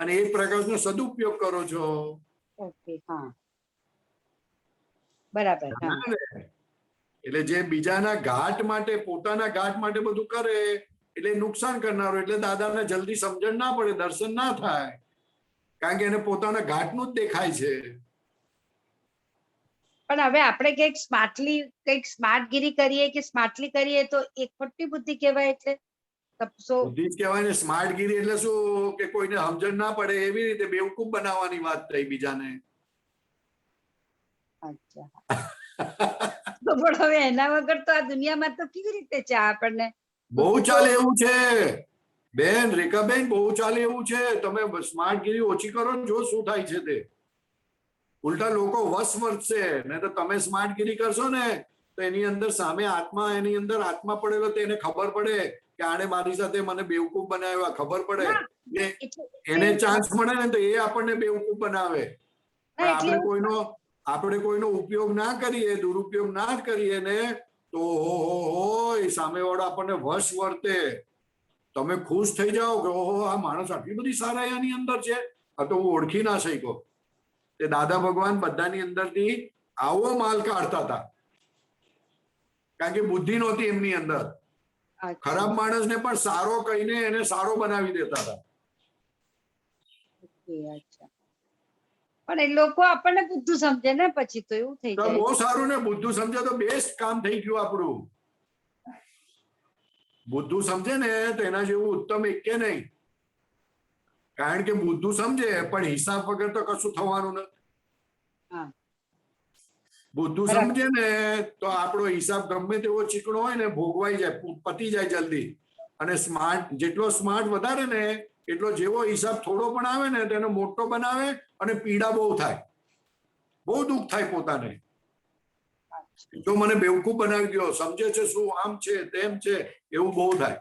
અને એક પ્રકાશનો સદુપયોગ કરો છો. ઓકે, હા, બરાબર. એટલે જે બીજાના ઘાટ માટે, પોતાના ઘાટ માટે બધું કરે એટલે નુકસાન કરનારો, એટલે દાદાને જલ્દી સમજણ ના પડે, દર્શન ના થાય, કારણ કે એને પોતાના ઘાટનું જ દેખાય છે. પણ હવે આપણે કંઈક સ્માર્ટગીરી કરીએ કે સ્માર્ટલી કરીએ તો એક ખોટી બુદ્ધિ કહેવાય. એટલે બુદ્ધિ જ કહેવાય ને. સ્માર્ટગીરી એટલે શું? કે કોઈને સમજણ ના પડે એવી રીતે બેવકૂફ બનાવવાની વાત થઈ બીજાને. અચ્છા. પણ હવે એના વગર તો આ દુનિયામાં તો કેવી રીતે છે? આપણને બહુ ચાલે એવું છે બેન, રેખાબેન, બહુ ચાલે એવું છે. તમે સ્માર્ટગીરી ઓછી કરો, જો શું થાય છે તે. ઉલટા લોકો વશ વર્તશે. ને તો તમે સ્માર્ટગીરી કરશો ને તો એની અંદર સામે આત્મા, એની અંદર આત્મા પડેલો, તો એને ખબર પડે કે આને મારી સાથે મને બેવકૂફ બનાવ્યા, ખબર પડે. એને ચાન્સ મળે ને તો એ આપણને બેવકૂફ બનાવે. આપણે કોઈનો ઉપયોગ ના કરીએ, દુરુપયોગ ના કરીએ ને તો એ સામેવાળો આપણને વશ વર્તે. તમે ખુશ થઈ જાઓ કે ઓહો, આ માણસ આટલી બધી સારા એની અંદર છે, આ તો હું ઓળખી ના શક્યો. તે દાદા ભગવાન બધાની અંદરથી આવો માલ કાઢતા હતા, કારણ કે બુદ્ધિ નહોતી એમની અંદર. ખરાબ માણસને પણ સારો કહીને એને સારો બનાવી દેતા હતા. પણ એ લોકો આપણને બુદ્ધું સમજે ને પછી તો એવું થઈ તો જાય. બહુ સારું ને, બુદ્ધું સમજે તો બેસ્ટ કામ થઈ ગયું આપણું. બુદ્ધું સમજે ને તો એના જેવું ઉત્તમ એક કે નહીં, કારણ કે બુદ્ધું સમજે પણ હિસાબ વગર તો કશું થવાનું નથી. બુદ્ધું સમજે ને તો આપણો હિસાબ ગમે તેવો ચીકણો હોય ને ભોગવાઈ જાય, પતી જાય જલ્દી. અને સ્માર્ટ જેટલો સ્માર્ટ વધારે ને એટલો જેવો હિસાબ થોડો પણ આવે ને તેનો મોટો બનાવે અને પીડા બહુ થાય, બહુ દુઃખ થાય પોતાને. જો મને બેવકૂફ બનાવી ગયો, સમજે છે શું આમ છે તેમ છે, એવું બહુ થાય.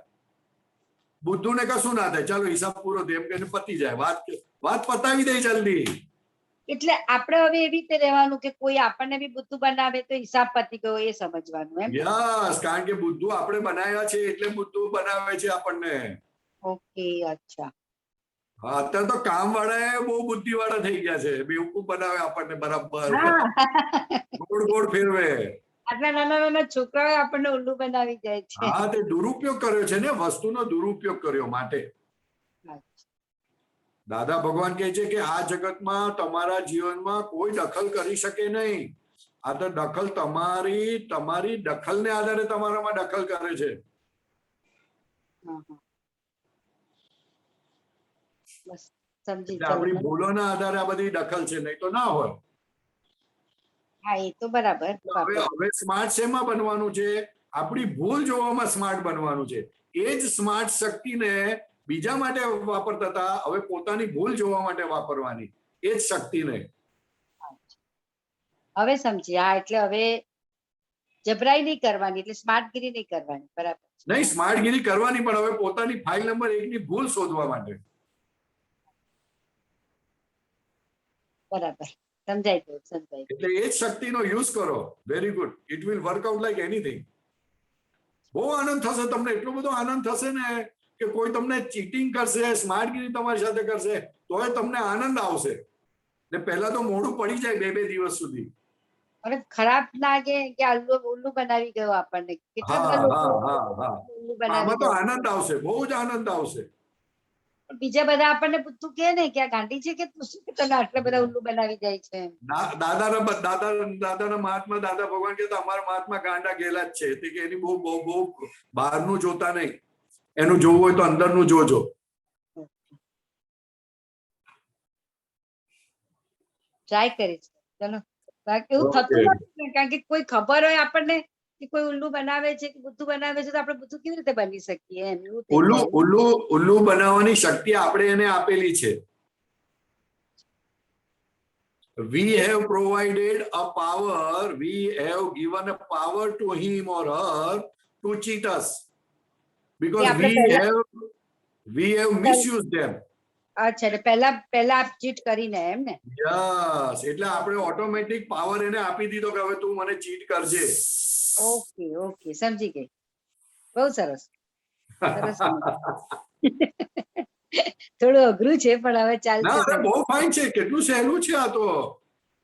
બુદ્ધુને કશું ના થાય, ચાલો હિસાબ પૂરો થયો એમ કહીને પતી જાય, વાત પતાવી દે જલ્દી. એટલે આપણે હવે એવી રીતે રહેવાનું કે કોઈ આપણને બી બુદ્ધું બનાવે તો હિસાબ પતી ગયો એ સમજવાનું એમ. યસ, કારણ કે બુદ્ધુ આપણે બનાવ્યા છે એટલે બુદ્ધુ બનાવે છે આપણને. ઓકે, અચ્છા. હા, અત્યારે તો કામ વાળા બહુ બુદ્ધિ વાળા થઈ ગયા છે, બેવકૂફ બનાવે આપણને બરાબર, ગોળ ગોળ ફેરવે. આટલા નાના નાના છોકરાઓ આપણને ઉલ્લુ બનાવી જાય છે. હા, તે દુરુપયોગ કર્યો છે ને, વસ્તુનો દુરુપયોગ કર્યો માટે. દાદા ભગવાન કહે છે કે આ જગતમાં તમારા જીવનમાં કોઈ દખલ કરી શકે નહીં. આ તો દખલ તમારી દખલને આધારે તમારામાં દખલ કરે છે. આપણી ભૂલોના આધારે આ બધી દખલ છે, નહીં તો ના હોય. હા, એ તો બરાબર. હવે સ્માર્ટ શેમાં બનવાનું છે? આપણી ભૂલ જોવામાં સ્માર્ટ બનવાનું છે. એ જ સ્માર્ટ શક્તિને બીજા માટે વાપરતા હતા, હવે પોતાની ભૂલ જોવા માટે વાપરવાની, એ જ શક્તિને. હવે સમજી. હા, એટલે હવે જબરાઈ નહીં કરવાની, એટલે સ્માર્ટગીરી નહીં કરવાની. બરાબર નહીં, સ્માર્ટગીરી કરવાની, પણ હવે પોતાની ફાઇલ નંબર 1 ની ભૂલ શોધવા માટે. બરાબર, સમજાઈ ગયું, સમજાઈ ગયું. એટલે એ જ શક્તિનો યુઝ કરો. Very good, it will work out like anything. બહુ આનંદ થશે તમને, એટલો બધો આનંદ થશે ને કે કોઈ તમને ચીટિંગ કરશે, સ્માર્ટગીરી તમારી સાથે કરશે તોય તમને આનંદ આવશે. ને પહેલા તો મોઢું પડી જાય 2 દિવસ સુધી. અને ખરાબ લાગે કે ઉલ્લુ બનાવી ગયો આપણને. આમાં તો આનંદ આવશે, બહુ જ આનંદ આવશે. બીજા બધા આપણને પૂછતું કે ને કે આ ગાંડી છે કે તું શું તને આટલા બધા ઉલ્લુ બનાવી જાય છે. દાદાના મહાત્મા દાદા ભગવાન કહેતા અમારા મહાત્મા ગાંડા ગયેલા જ છે, તે કે એની બહુ બહારનું જોતા નહીં, એનું જોવું હોય તો અંદરનું જોજો. ટ્રાય કરીશ. ચલો, એવું થતું નથી કારણ કે કોઈ ખબર હોય આપણને કે કોઈ ઉલ્લુ બનાવે છે કે બુદ્ધુ બનાવે છે તો આપણે બુદ્ધુ કેવી રીતે બની શકીએ એમ. ઉલ્લુ બનાવવાની શક્તિ આપણે એને આપેલી છે. We have provided a power, we have given a power to him or her to cheat us because we have misused them. અચ્છા, એટલે પહેલા આપ ચીટ કરીને એમ ને. યસ, એટલે આપણે ઓટોમેટિક પાવર એને આપી દીધો કે હવે તું મને ચીટ કરજે. ઓકે, ઓકે, સમજી ગઈ. બહુ સરસ. થોડું અઘરું છે પણ હવે ચાલશે. બહુ ફાઇન છે, કેટલું સહેલું છે આ તો.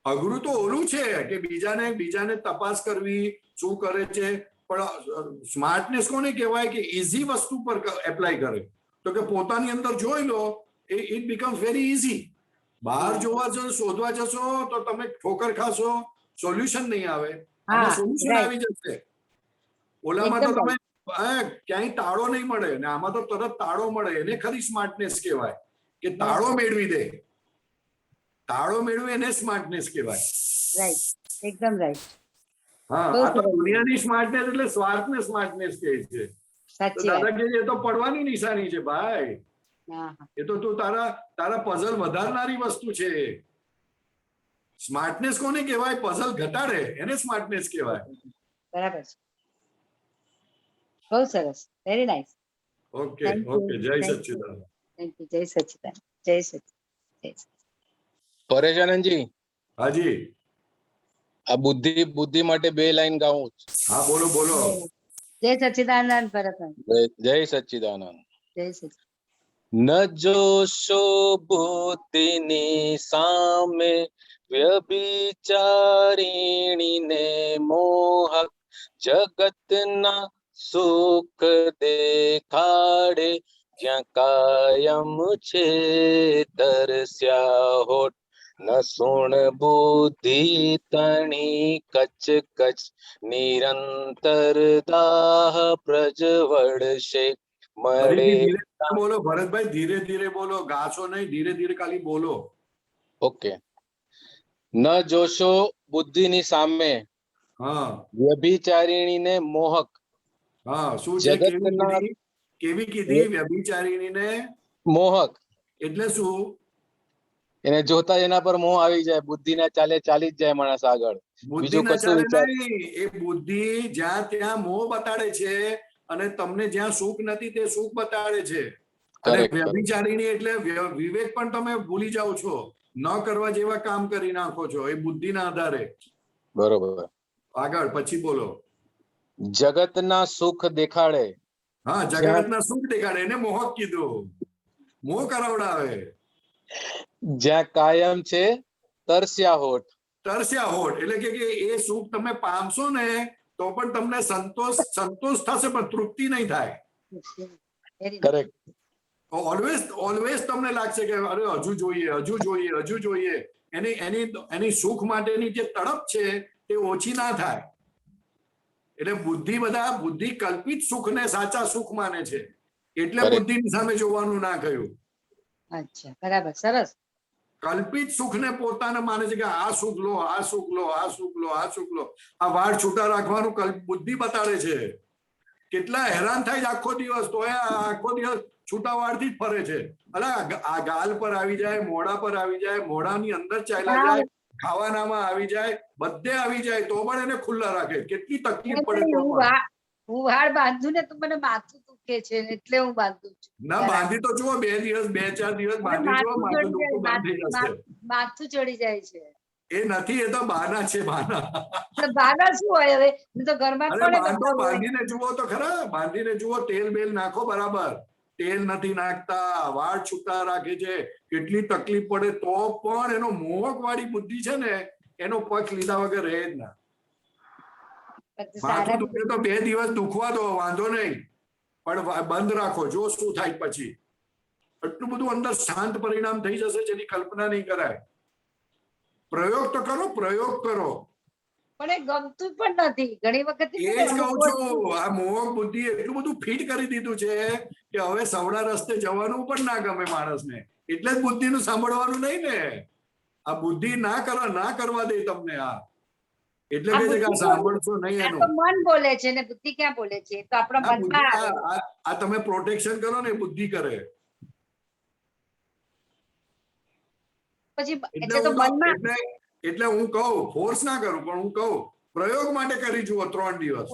અઘરું તો ઓલું છે કે બીજાને તપાસ કરવી શું કરે છે, પણ સ્માર્ટનેસ કોને કહેવાય કે ઇઝી વસ્તુ પર એપ્લાય કરે. તો કે પોતાની અંદર જોઈ લો, ઇટ બીકમ્સ વેરી ઇઝી. બહાર જોવા જશો, શોધવા જશો તો તમે ઠોકર ખાશો, સોલ્યુશન નહીં આવે. સોલ્યુશન આવી જશે. ઓલામાં તો તમે ક્યાંય તાળો નહીં મળે ને આમાં તો તરત તાળો મળે. એને ખરી સ્માર્ટનેસ કહેવાય કે તાળો મેળવી દે. તાળો મેળવે એને સ્માર્ટનેસ કહેવાય. રાઈટ, એકદમ રાઈટ. હા, આ તો દુનિયાની સ્માર્ટનેસ એટલે સ્વાર્થને સ્માર્ટનેસ કહે છે. દાદાગીરી એ તો પડવાની નિશાની છે ભાઈ. એ તો તું તારા પઝલ વધારનારી વસ્તુ છે. સ્માર્ટનેસ કોને કહેવાય? પઝલ ઘટાડે એને સ્માર્ટનેસ કહેવાય. બરાબર છે. બહુ સરસ, વેરી નાઇસ. ઓકે, ઓકે, જય સચ્ચિદાનંદ. Thank you. જય સચ્ચિદાનંદ. જય સચ્ચિદાનંદ. પરેશાનંદજી. હાજી. આ બુદ્ધિ માટે 2 લાઈન ગાઉં. હા, બોલો બોલો. જય સચ્ચિદાનંદ ભરતભાઈ. જય સચ્ચિદાનંદ. જય સચ્ચિદાનંદ. ન જોશો બુદ્ધિની સામે, વ્યભિચારિણીને મોહક જગતના સુખ દેખાડે, જ્યાં કાયમ છે તરસ્યા હોઠ, ન સુણ બુદ્ધિ તણી કચ કચ, નિરંતર દાહ પ્રજવળશે મળે. ફરીથી ધીરે બોલો ભરતભાઈ, ધીરે ધીરે બોલો, ગાશો નહીં, ધીરે ધીરે ખાલી બોલો. ઓકે. ન જોશો બુદ્ધિની સામે, હા વ્યભિચારિણીને મોહક, હા શું છે? જગતના કેવી કીધી? વ્યભિચારિણીને મોહક એટલે શું? એને જોતા જ એના પર મોહ આવી જાય, બુદ્ધિ ના ચાલે ચાલી જ જાય માણસ આગળ, બુદ્ધિ બીજું ના કશું ચાલે વિચાર. નહીં, એ બુદ્ધિ જ્યાં ત્યાં મોહ બતાડે છે અને તમને જ્યાં સુખ નથી તે સુખ બતાડે છે. અને Correct, correct. વ્યભિચારિણી એટલે વિવેક પણ તમે ભૂલી જાઓ છો, ન કરવા જેવા કામ કરી નાખો છો એ બુદ્ધિના આધારે. બરોબર. આગળ પછી બોલો. જગતના સુખ દેખાડે, હા જગતના સુખ દેખાડે, એને મોહક કીધું, મોહ કરાવડાવે. જ્યાં કાયમ છે તરસ્યા હોઠ. તરસ્યા હોઠ એટલે કે એ સુખ તમે પામશો ને તો પણ તમને સંતોષ થશે પણ તૃપ્તિ નહીં થાય. કરેક્ટ. ઓલવેઝ તમને લાગશે કે અરે હજુ જોઈએ, હજુ જોઈએ, હજુ જોઈએ. એની સુખ માટેની જે તડપ છે તે ઓછી ના થાય. એટલે બુદ્ધિ કલ્પિત સુખને સાચા સુખ માને છે, એટલે બુદ્ધિની સામે જોવાનું ના કહ્યું. અચ્છા, બરાબર, સરસ. કલ્પિત સુખને પોતાને માને છે કે આ સુખ લો, આ સુખ લો, આ સુખ લો, આ સુખ લો. આ વાળ છૂટા રાખવાનું બુદ્ધિ બતાડે છે. કેટલા હેરાન થાય છે આખો દિવસ, તો આખો દિવસ છૂટા વાળથી જ ફરે છે. અલા આ ગાલ પર આવી જાય, મોઢા પર આવી જાય, મોઢાની અંદર ચાલ્યા જાય, ખાવાનામાં આવી જાય, બધે આવી જાય, તો પણ એને ખુલ્લા રાખે. કેટલી તકલીફ પડે તો પણ. હું વાળ બાંધું ને તો મને માથું દુખે છે એટલે હું બાંધું છું. ના બાંધી તો જુઓ, 2 દિવસ 2-4 દિવસ બાંધી જુઓ, માથું દુખતું બંધ થઈ જશે. માથું ચડી જાય છે. એ નથી, એ તો બહાના છે, બહાના. બહાના શું હોય હવે? તો ઘરમાં બાંધીને જુઓ તો ખરા, બાંધીને જુઓ, તેલ બેલ નાખો બરાબર. તેલ નથી નાખતા, વાળ છૂટા રાખે છે, કેટલી તકલીફ પડે તો પણ એનો મોહક વાળી બુદ્ધિ છે ને એનો પક્ષ લીધા વગર રહે જ ના. માથું દુખે તો 2 દિવસ દુખવા દો, વાંધો નહીં, પણ બંધ રાખો, જો શું થાય પછી. એટલું બધું અંદર શાંત પરિણામ થઈ જશે જેની કલ્પના નહીં કરાય. પ્રયોગ તો કરો, પ્રયોગ કરો. પણ એ ગમતું પણ નથી ઘણી વખત. એ જ કહું છું, આ મોહક બુદ્ધિ એટલું બધું ફિટ કરી દીધું છે કે હવે સવડા રસ્તે જવાનું પણ ના ગમે માણસને. એટલે જ બુદ્ધિનું સાંભળવાનું નહીં ને. આ બુદ્ધિ ના કરવા દે તમને. આ એટલે કે છે કે સાંભળશો નહીં એનું. મન બોલે છે ને બુદ્ધિ ક્યાં બોલે છે? તો આપણા મનમાં આ તમે પ્રોટેક્શન કરો ને બુદ્ધિ કરે. પછી એટલે તો મનમાં એટલે હું કહું, ફોર્સ ના કરું, પણ હું કહું પ્રયોગ માટે કરી જુઓ 3 દિવસ.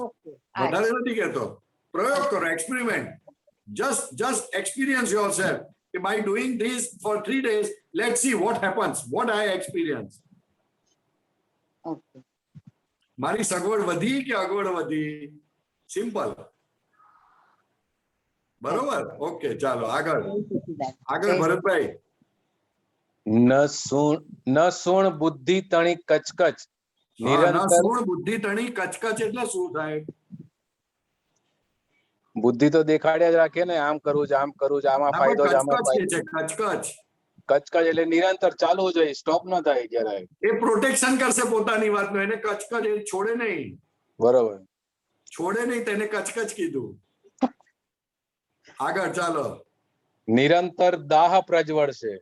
વધારે નથી કહેતો. પ્રયોગ કરો, experiment. Just experience yourself. By doing this for 3 days, let's see what happens, what I experience. મારી સગવડ વધી કે અગવડ વધી? સિમ્પલ. બરોબર, ઓકે, ચાલો આગળ ભરતભાઈ. ન સુણ બુદ્ધિ તણી કચકચ, નિરંતર બુદ્ધિ તણી કચકચ એટલે શું થાય? બુદ્ધિ તો દેખાડ્યા જ રાખે ને, આમ કરવું છે, આમ કરવું છે, આમાં ફાયદો છે, આમાં ફાયદો. કચકચ એટલે નિરંતર ચાલુ જોઈએ, સ્ટોપ ન થાય જરાય. એ પ્રોટેક્શન કરશે પોતાની વાતનો, એને કચકચ એ છોડે નહીં. બરોબર, છોડે નહીં, તેને કચકચ કીધું. આગળ ચાલો. નિરંતર દાહ પ્રજવળશે.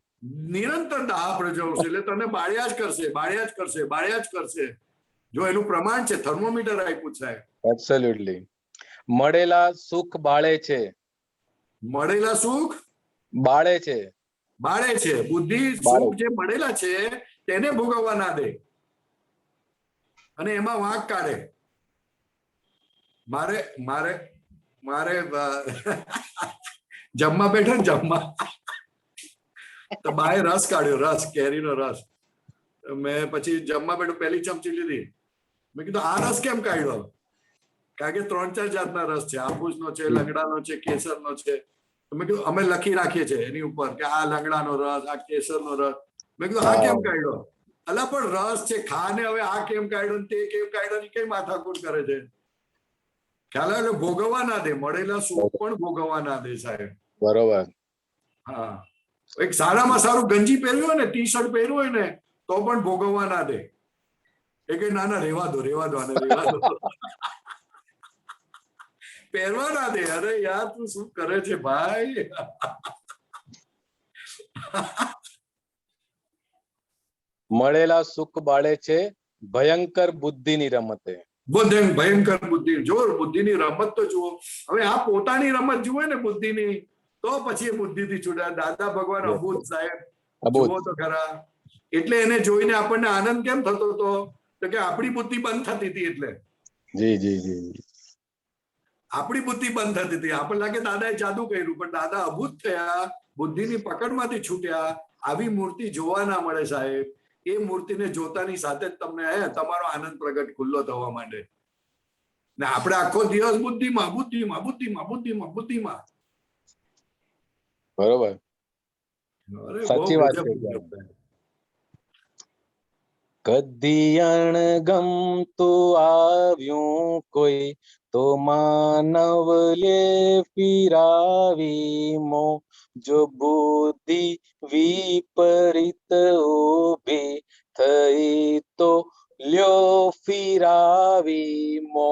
નિરંતર દાહ પ્રજવળશે એટલે તને બાળ્યા જ કરશે, બાળ્યા જ કરશે, બાળ્યા જ કરશે. જો એનું પ્રમાણ છે, થર્મોમીટર આપ્યું છે. એબ્સોલ્યુટલી. મળેલા સુખ બાળે છે. મળેલા સુખ બાળે છે. બાળે છે. બુદ્ધિ સુખ જે મળેલા છે તેને ભોગવવા ના દે અને એમાં વાંક કાઢે. મારે જમવા બેઠો ને, જમવા તો બાએ રસ કાઢ્યો, રસ, કેરીનો રસ. મેં પછી જમવા બેઠો, પહેલી ચમચી લીધી. મેં કીધું આ રસ કેમ કાઢ્યો? કારણ કે 3-4 જાતના રસ છે, હાફૂસનો છે, લંગડાનો છે, કેસરનો છે. મેં કીધું અમે લખી રાખીએ છીએ એની ઉપર કે આ લંગડાનો રસ, આ કેસરનો રસ. મેં કીધું આ કેમ કાઢ્યો? અલા પણ રસ છે, ખાને હવે આ કેમ કાઢ્યો ને તે કેમ કાઢ્યો ને કઈ માથાકૂટ કરે છે? ખ્યાલ આવે? એટલે ભોગવવા ના દે, મળેલા સુખ પણ ભોગવવા ના દે સાહેબ. બરોબર. હા, એક સારામાં સારું ગંજી પહેર્યું હોય ને, ટી શર્ટ પહેર્યું હોય ને, તો પણ ભોગવવા ના દે. એ કે ના ના રેવા દો આને રેવા દો. પહેરવા ના દે. અરે યાર તું શું કરે છે ભાઈ? મળેલા સુખ બાળે છે ભયંકર બુદ્ધિની રમતે. ભયંકર બુદ્ધિ. જો બુદ્ધિની રમત તો જુઓ. હવે આ પોતાની રમત જુએ ને બુદ્ધિની, તો પછી એ બુદ્ધિથી છૂટ્યા. દાદા ભગવાન અબૂત સાહેબ જુઓ તો ખરા. એટલે એને જોઈને આપણને આનંદ કેમ થતો હતો? તો કે આપણી બુદ્ધિ બંધ થતી હતી. એટલે જી જી જી, આપણી બુદ્ધિ બંધ થતી હતી. આપણને લાગે દાદાએ જાદુ કર્યું, પણ દાદા અભૂત થયા, બુદ્ધિની પકડમાંથી છૂટ્યા. આવી મૂર્તિ જોવા ના મળે સાહેબ. એ મૂર્તિને જોતાની સાથે જ તમને તમારો આનંદ પ્રગટ ખુલ્લો થવા માંડે. ને આપણે આખો દિવસ બુદ્ધિમાં બુદ્ધિમાં બુદ્ધિમાં બુદ્ધિમાં બુદ્ધિમાં. બરોબર, સાચી વાત છે. કદી અણગમતું આવ્યું કોઈ તો માનવ લે ફિરાવી મો. જો બુદ્ધિ વિપરીત ઉભી થઈ તો લ્યો ફિરાવી મો.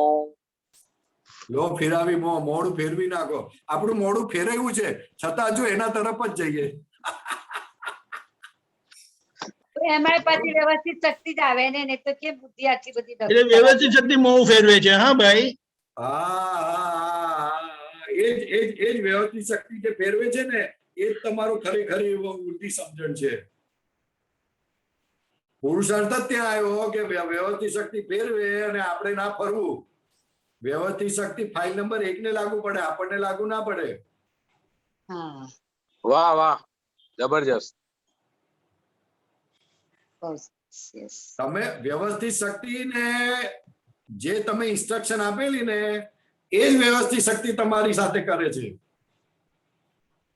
લો ફેરાવી મોડું ફેરવી નાખો. આપણું મોડું ફેરવ્યું છે, છતાં જો એના તરફ જ જઈએ. એમાં પછી વ્યવસ્થિત શક્તિ જ આવે ને, નહીં તો કેમ બુદ્ધિ આટલી બધી એટલે વ્યવસ્થિત શક્તિ મોં ફેરવે છે. હા ભાઈ, હા, એ જ વ્યવસ્થિત શક્તિ જે ફેરવે છે ને, એ જ તમારો ખરેખર ઊંડી સમજણ છે. પુરુષાર્થ જ ત્યાં આવ્યો કે વ્યવસ્થિત શક્તિ ફેરવે અને આપણે ના ફરવું. વ્યવસ્થિત શક્તિ ફાઇલ નંબર 1 ને લાગુ પડે, આપણને લાગુ ના પડે. વાહ વાહ, જબરજસ્ત. તમે વ્યવસ્થિત શક્તિને જે તમે ઇન્સ્ટ્રક્શન આપેલી ને, એ જ વ્યવસ્થિત શક્તિ તમારી સાથે કરે છે.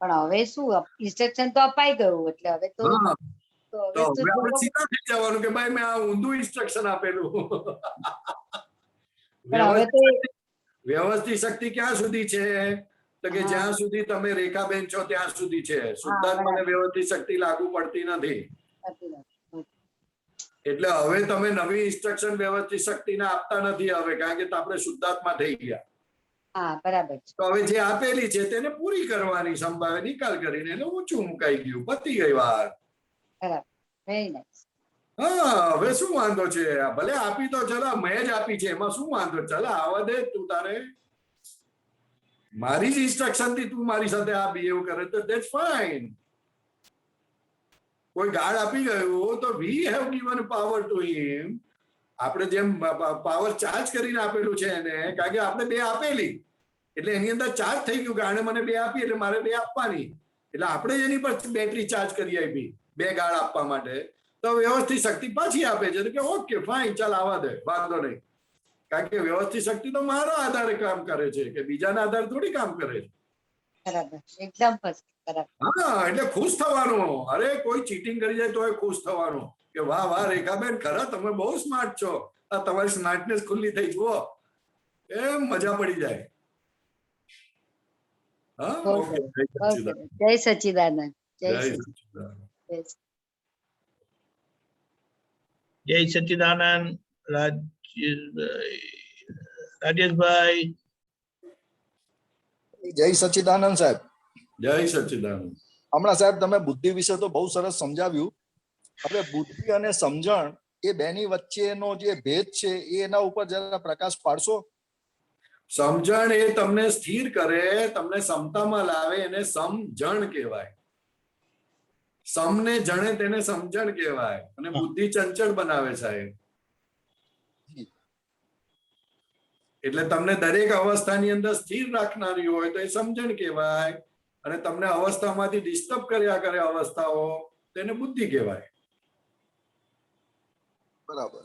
પણ હવે શું ઇન્સ્ટ્રક્શન તો અપાઈ ગયું, એટલે હવે તો હવે આપણે સીધા થઈ જવાનું કે ભાઈ મેં આ ઊંધું ઇન્સ્ટ્રક્શન આપેલું. વ્યવસ્થિત શક્તિ ક્યાં સુધી છે? તો કે જ્યાં સુધી તમે રેખાબેન છો ત્યાં સુધી છે. શુદ્ધાત્માને વ્યવસ્થિત શક્તિ લાગુ પડતી નથી. એટલે હવે તમે નવી ઇન્સ્ટ્રક્શન વ્યવસ્થિત શક્તિને આપતા નથી હવે, કારણ કે આપણે શુદ્ધાત્મા થઈ ગયા. બરાબર. તો હવે જે આપેલી છે તેને પૂરી કરવાની, સંભાવે નિકાલ કરીને એને ઊંચું મુકાઈ ગયું, પતી ગઈ વાત. હા, હવે શું વાંધો છે? ભલે આપી તો ચલા, મેં જ આપી છે, એમાં શું વાંધો? ચલા આવવા દે. તું તારે મારી જ ઇન્સ્ટ્રક્શન થી તું મારી સાથે આ બિહેવ કરે તો ધેટ્સ ફાઇન. કોઈ ગાળ આપી ગયું તો we have given power to him. આપણે જેમ પાવર ચાર્જ કરીને આપેલું છે એને, કારણ કે આપણે 2 આપેલી એટલે એની અંદર ચાર્જ થઈ ગયું કે આને મને 2 આપી એટલે મારે 2 આપવાની. એટલે આપણે એની પર બેટરી ચાર્જ કરી આપી 2 ગાળ આપવા માટે. તો વ્યવસ્થિત શક્તિ પાછી આપે છે કે ઓકે ફાઇન, ચાલ આવવા દે, વાંધો નહીં. કારણ કે વ્યવસ્થિત શક્તિ તો મારા આધારે કામ કરે છે, કે બીજાના આધારે થોડી કામ કરે છે. એકદમ. હા, એટલે ખુશ થવાનું. અરે કોઈ ચીટિંગ કરી જાય તો ખુશ થવાનું કે વાહ વાહ રેખાબેન, ખરા તમે બહુ સ્માર્ટ છો, આ તમારી સ્માર્ટનેસ ખુલ્લી થઈ જુઓ, એમ મજા પડી જાય. જય સચ્ચિદાનંદ. જય સચ્ચિદાનંદ. રાજેશભાઈ. જય સચ્ચિદાનંદ સાહેબ. જય સચ્ચિદાનંદ. હમણાં સાહેબ તમે બુદ્ધિ વિશે તો બહુ સરસ સમજાવ્યું. હવે બુદ્ધિ અને સમજણ એ બેની વચ્ચેનો જે ભેદ છે એના ઉપર જરા પ્રકાશ પાડશો? સમજણ એ તમને સ્થિર કરે, તમને સમતામાં લાવે, એને સમજણ કહેવાય. સમને જણે તેને સમજણ કહેવાય. અને બુદ્ધિ ચંચળ બનાવે સાહેબ. એટલે તમને દરેક અવસ્થાની અંદર સ્થિર રાખનારી હોય તો એ સમજણ કહેવાય. અને તમને અવસ્થામાંથી ડિસ્ટર્બ કર્યા કરે અવસ્થાઓ, તેને બુદ્ધિ કહેવાય. બરાબર.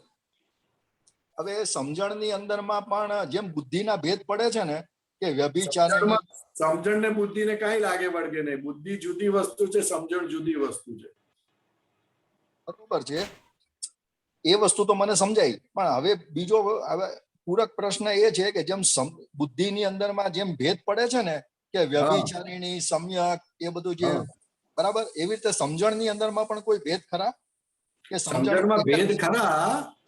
હવે સમજણની અંદરમાં પણ જેમ બુદ્ધિના ભેદ પડે છે ને, કે વ્યભિચાર, સમજણ ને બુદ્ધિ ને કઈ લાગે વળગે નહીં. બુદ્ધિ જુદી વસ્તુ છે, સમજણ જુદી વસ્તુ છે. બરોબર છે. એ વસ્તુ તો મને સમજાય, પણ હવે બીજો હવે પૂરક પ્રશ્ન એ છે કે જેમ બુદ્ધિની અંદરમાં જેમ ભેદ પડે છે ને કે વ્યભિચારિણી, સમ્યક, એ બધું જે બરાબર, એવી રીતે સમજણની અંદરમાં પણ કોઈ ભેદ ખરા? કે સમજણમાં ભેદ ખરા,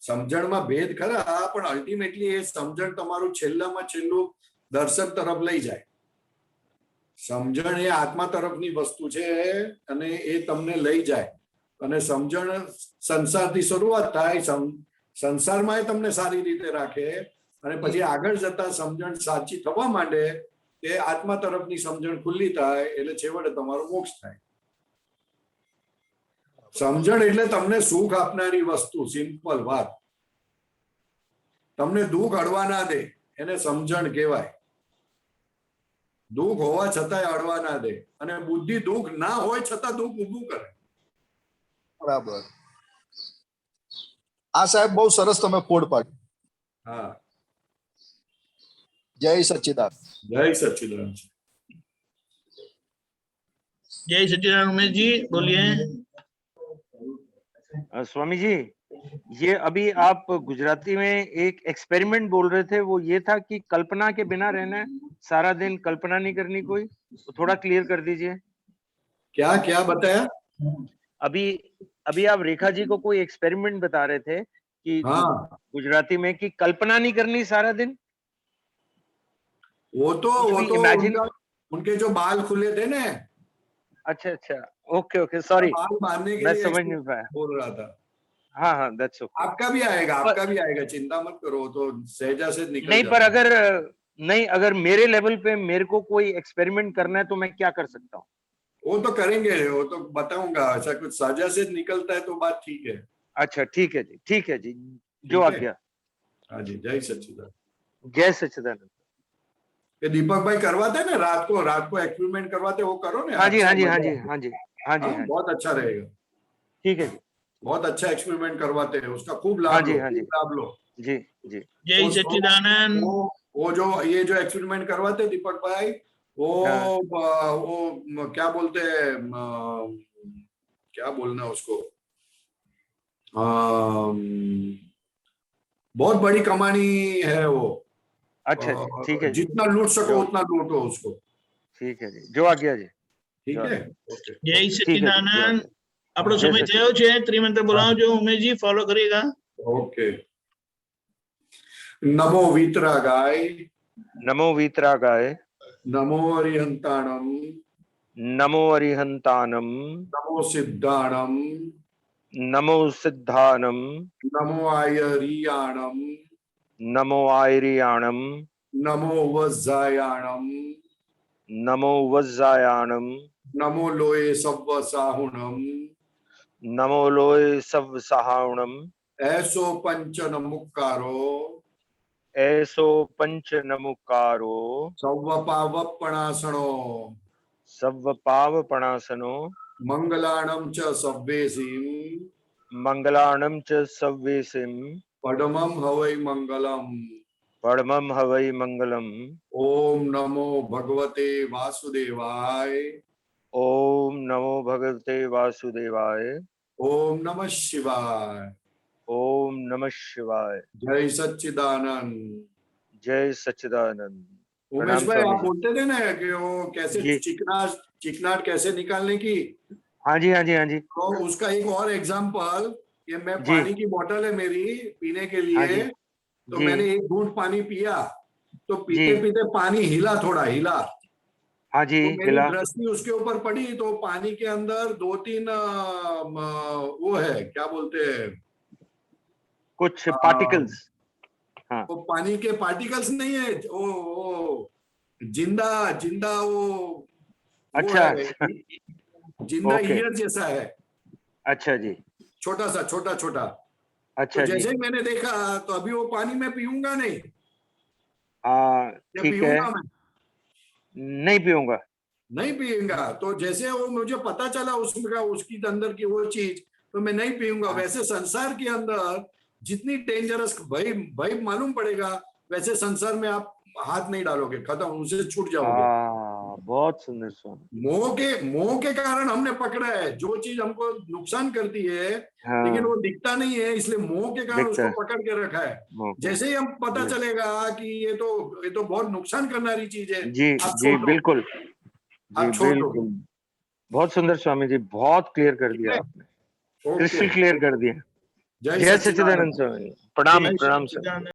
સમજણમાં ભેદ ખરા, પણ અલ્ટિમેટલી એ સમજણ તમારું છેલ્લામાં છેલ્લું દર્શન તરફ લઈ જાય. સમજણ એ આત્મા તરફની વસ્તુ છે અને એ તમને લઈ જાય. અને સમજણ સંસારથી શરૂઆત થાય, સંસારમાં એ તમને સારી રીતે રાખે અને પછી આગળ જતા સમજણ સાચી થવા માંડે, એ આત્મા તરફની સમજણ ખુલ્લી થાય એટલે છેવટે તમારો મોક્ષ થાય. સમજણ એટલે તમને સુખ આપનારી વસ્તુ, સિમ્પલ વાત. તમને દુઃખ અડવા ના દે એને સમજણ કહેવાય. દુઃખ હોવા છતાંય અડવા ના દે, અને બુદ્ધિ દુઃખ ના હોય છતાં દુઃખ ઊભું કરે. બરાબર. આ સાહેબ બહુ સરસ તમે ફોડ પાડ્યું. હા, જય સચ્ચિદાનંદ. જય सच्चिदानंद. जय सच्चिदानंद उमेश जी, बोलिए। स्वामी जी, ये अभी आप गुजराती में एक एक्सपेरिमेंट बोल रहे थे, वो ये था कि कल्पना के बिना रहना है, सारा दिन कल्पना नहीं करनी कोई, तो थोड़ा क्लियर कर दीजिए। क्या क्या बताया? अभी आप रेखा जी को कोई एक्सपेरिमेंट बता रहे थे कि गुजराती में कि कल्पना नहीं करनी सारा दिन। वो तो इमेजिन उनके जो बाल खुले थे ना। अच्छा, ओके, सॉरी, बाल बांधने के मैं लिए समझ नहीं पाया। बोल रहा था। हाँ, दैट्स ओके। आपका भी आएगा, चिंता मत करो, तो सहजा से निकल नहीं, पर अगर मेरे लेवल पे मेरे को कोई एक्सपेरिमेंट करना है तो मैं क्या कर सकता हूँ? वो तो करेंगे, वो तो बताऊंगा। ऐसा कुछ साझा से निकलता है तो बात ठीक है। अच्छा, ठीक है जी, जो आज्ञा। हाँ जी, जय सच्चिदानंद। जय सच्चिदानंद। ये दीपक भाई करवाते हैं ना रात को एक्सपेरिमेंट करवाते, वो करो ना। हाँ जी, बहुत अच्छा रहेगा। ठीक है जी, बहुत अच्छा एक्सपेरिमेंट करवाते हैं, उसका खूब लाभ लो। जी। जय सच्चिदानंद। वो जो ये जो एक्सपेरिमेंट करवाते दीपक भाई, वो क्या बोलते हैं, क्या बोलना उसको, बहुत बड़ी कमानी है वो। अच्छा, ठीक है, जितना लूट सको उतना लूटो उसको। ठीक है जी, जो आज्ञा जी। ठीक है, जय सच्चिदानंद। આપણો સમય થયો છે, ત્રિમંત્ર બોલાવજો ઉમેશજી, ફોલો કરિएगा। ओके। नमो वीतरागाय, नमो वीतरागाय, नमो अरिहंताणम, नमो अरिहंताणम, नमो सिद्धाणम, नमो सिद्धानम, नमो आयरियाणम, नमो आयरियाणम, नमो वज्जायाणम, नमो वज्जायाणम, नमो लोये सव्वसाहुणम, नमो लोय सव सहावणम, ऐसो पंच नमुक्कारो, ऐसो पंच नमुकारो, सव्व पावपणासनो, सव पावपणासनो, मंगलाणम च सव्वेसिम, मंगलाणम च सव्वेसिम, पडमम हवै मंगलम, परमम हवै मंगलम। ओम नमो भगवते वासुदेवाय, ओम नमो भगवते वासुदेवाय, ओम नमः शिवाय, ओम नमः शिवाय। जय सच्चिदानंद। जय सच्चिदानंद। उमेश भाई, आप बोलते थे ना कि वो कैसे चिकनाट कैसे निकालने की। हाँ जी। तो उसका एक और एग्जांपल, ये मैं पानी की बोतल है मेरी पीने के लिए, तो मैंने एक घूंट पानी पिया, तो पीते पीते पानी हिला, थोड़ा हिला। हाँ जी, तो मेरी दृष्टि उसके ऊपर पड़ी, तो पानी के अंदर 2-3 वो है, क्या बोलते हैं, कुछ पार्टिकल्स। हाँ, वो पानी के पार्टिकल्स नहीं है, वो जिंदा वो अच्छा, जिंदा ईयर जैसा है। अच्छा जी, छोटा। अच्छा तो जी, जैसे ही मैंने देखा, तो अभी वो पानी मैं पीऊंगा नहीं। हाँ, ठीक है, नहीं पीऊंगा। तो जैसे वो मुझे पता चला उसकी अंदर की वो चीज, तो मैं नहीं पीऊंगा। वैसे संसार के अंदर जितनी डेंजरस भय मालूम पड़ेगा, वैसे संसार में आप हाथ नहीं डालोगे, खत्म, उनसे छूट जाओगे। बहुत सुंदर स्वामी। मोह के कारण हमने पकड़ा है, जो चीज हमको नुकसान करती है हाँ। लेकिन वो दिखता नहीं है, इसलिए मोह के कारण दिखता उसको है। पकड़ के रखा है। मोह। जैसे ही हम पता Yes. चलेगा कि ये तो बहुत नुकसान करनारी चीज है, जी आप जी छोड़ो, बिल्कुल, जी आप छोड़ो। बिल्कुल, बहुत सुंदर स्वामी जी, बहुत क्लियर कर दिया आपने, ओके, क्रिस्टल क्लियर कर दिया। जय जय सच्चिदानंद। सच्चिदानंद स्वामी, प्रणाम जय प्रणाम स्वामी। सच्चिदानंद।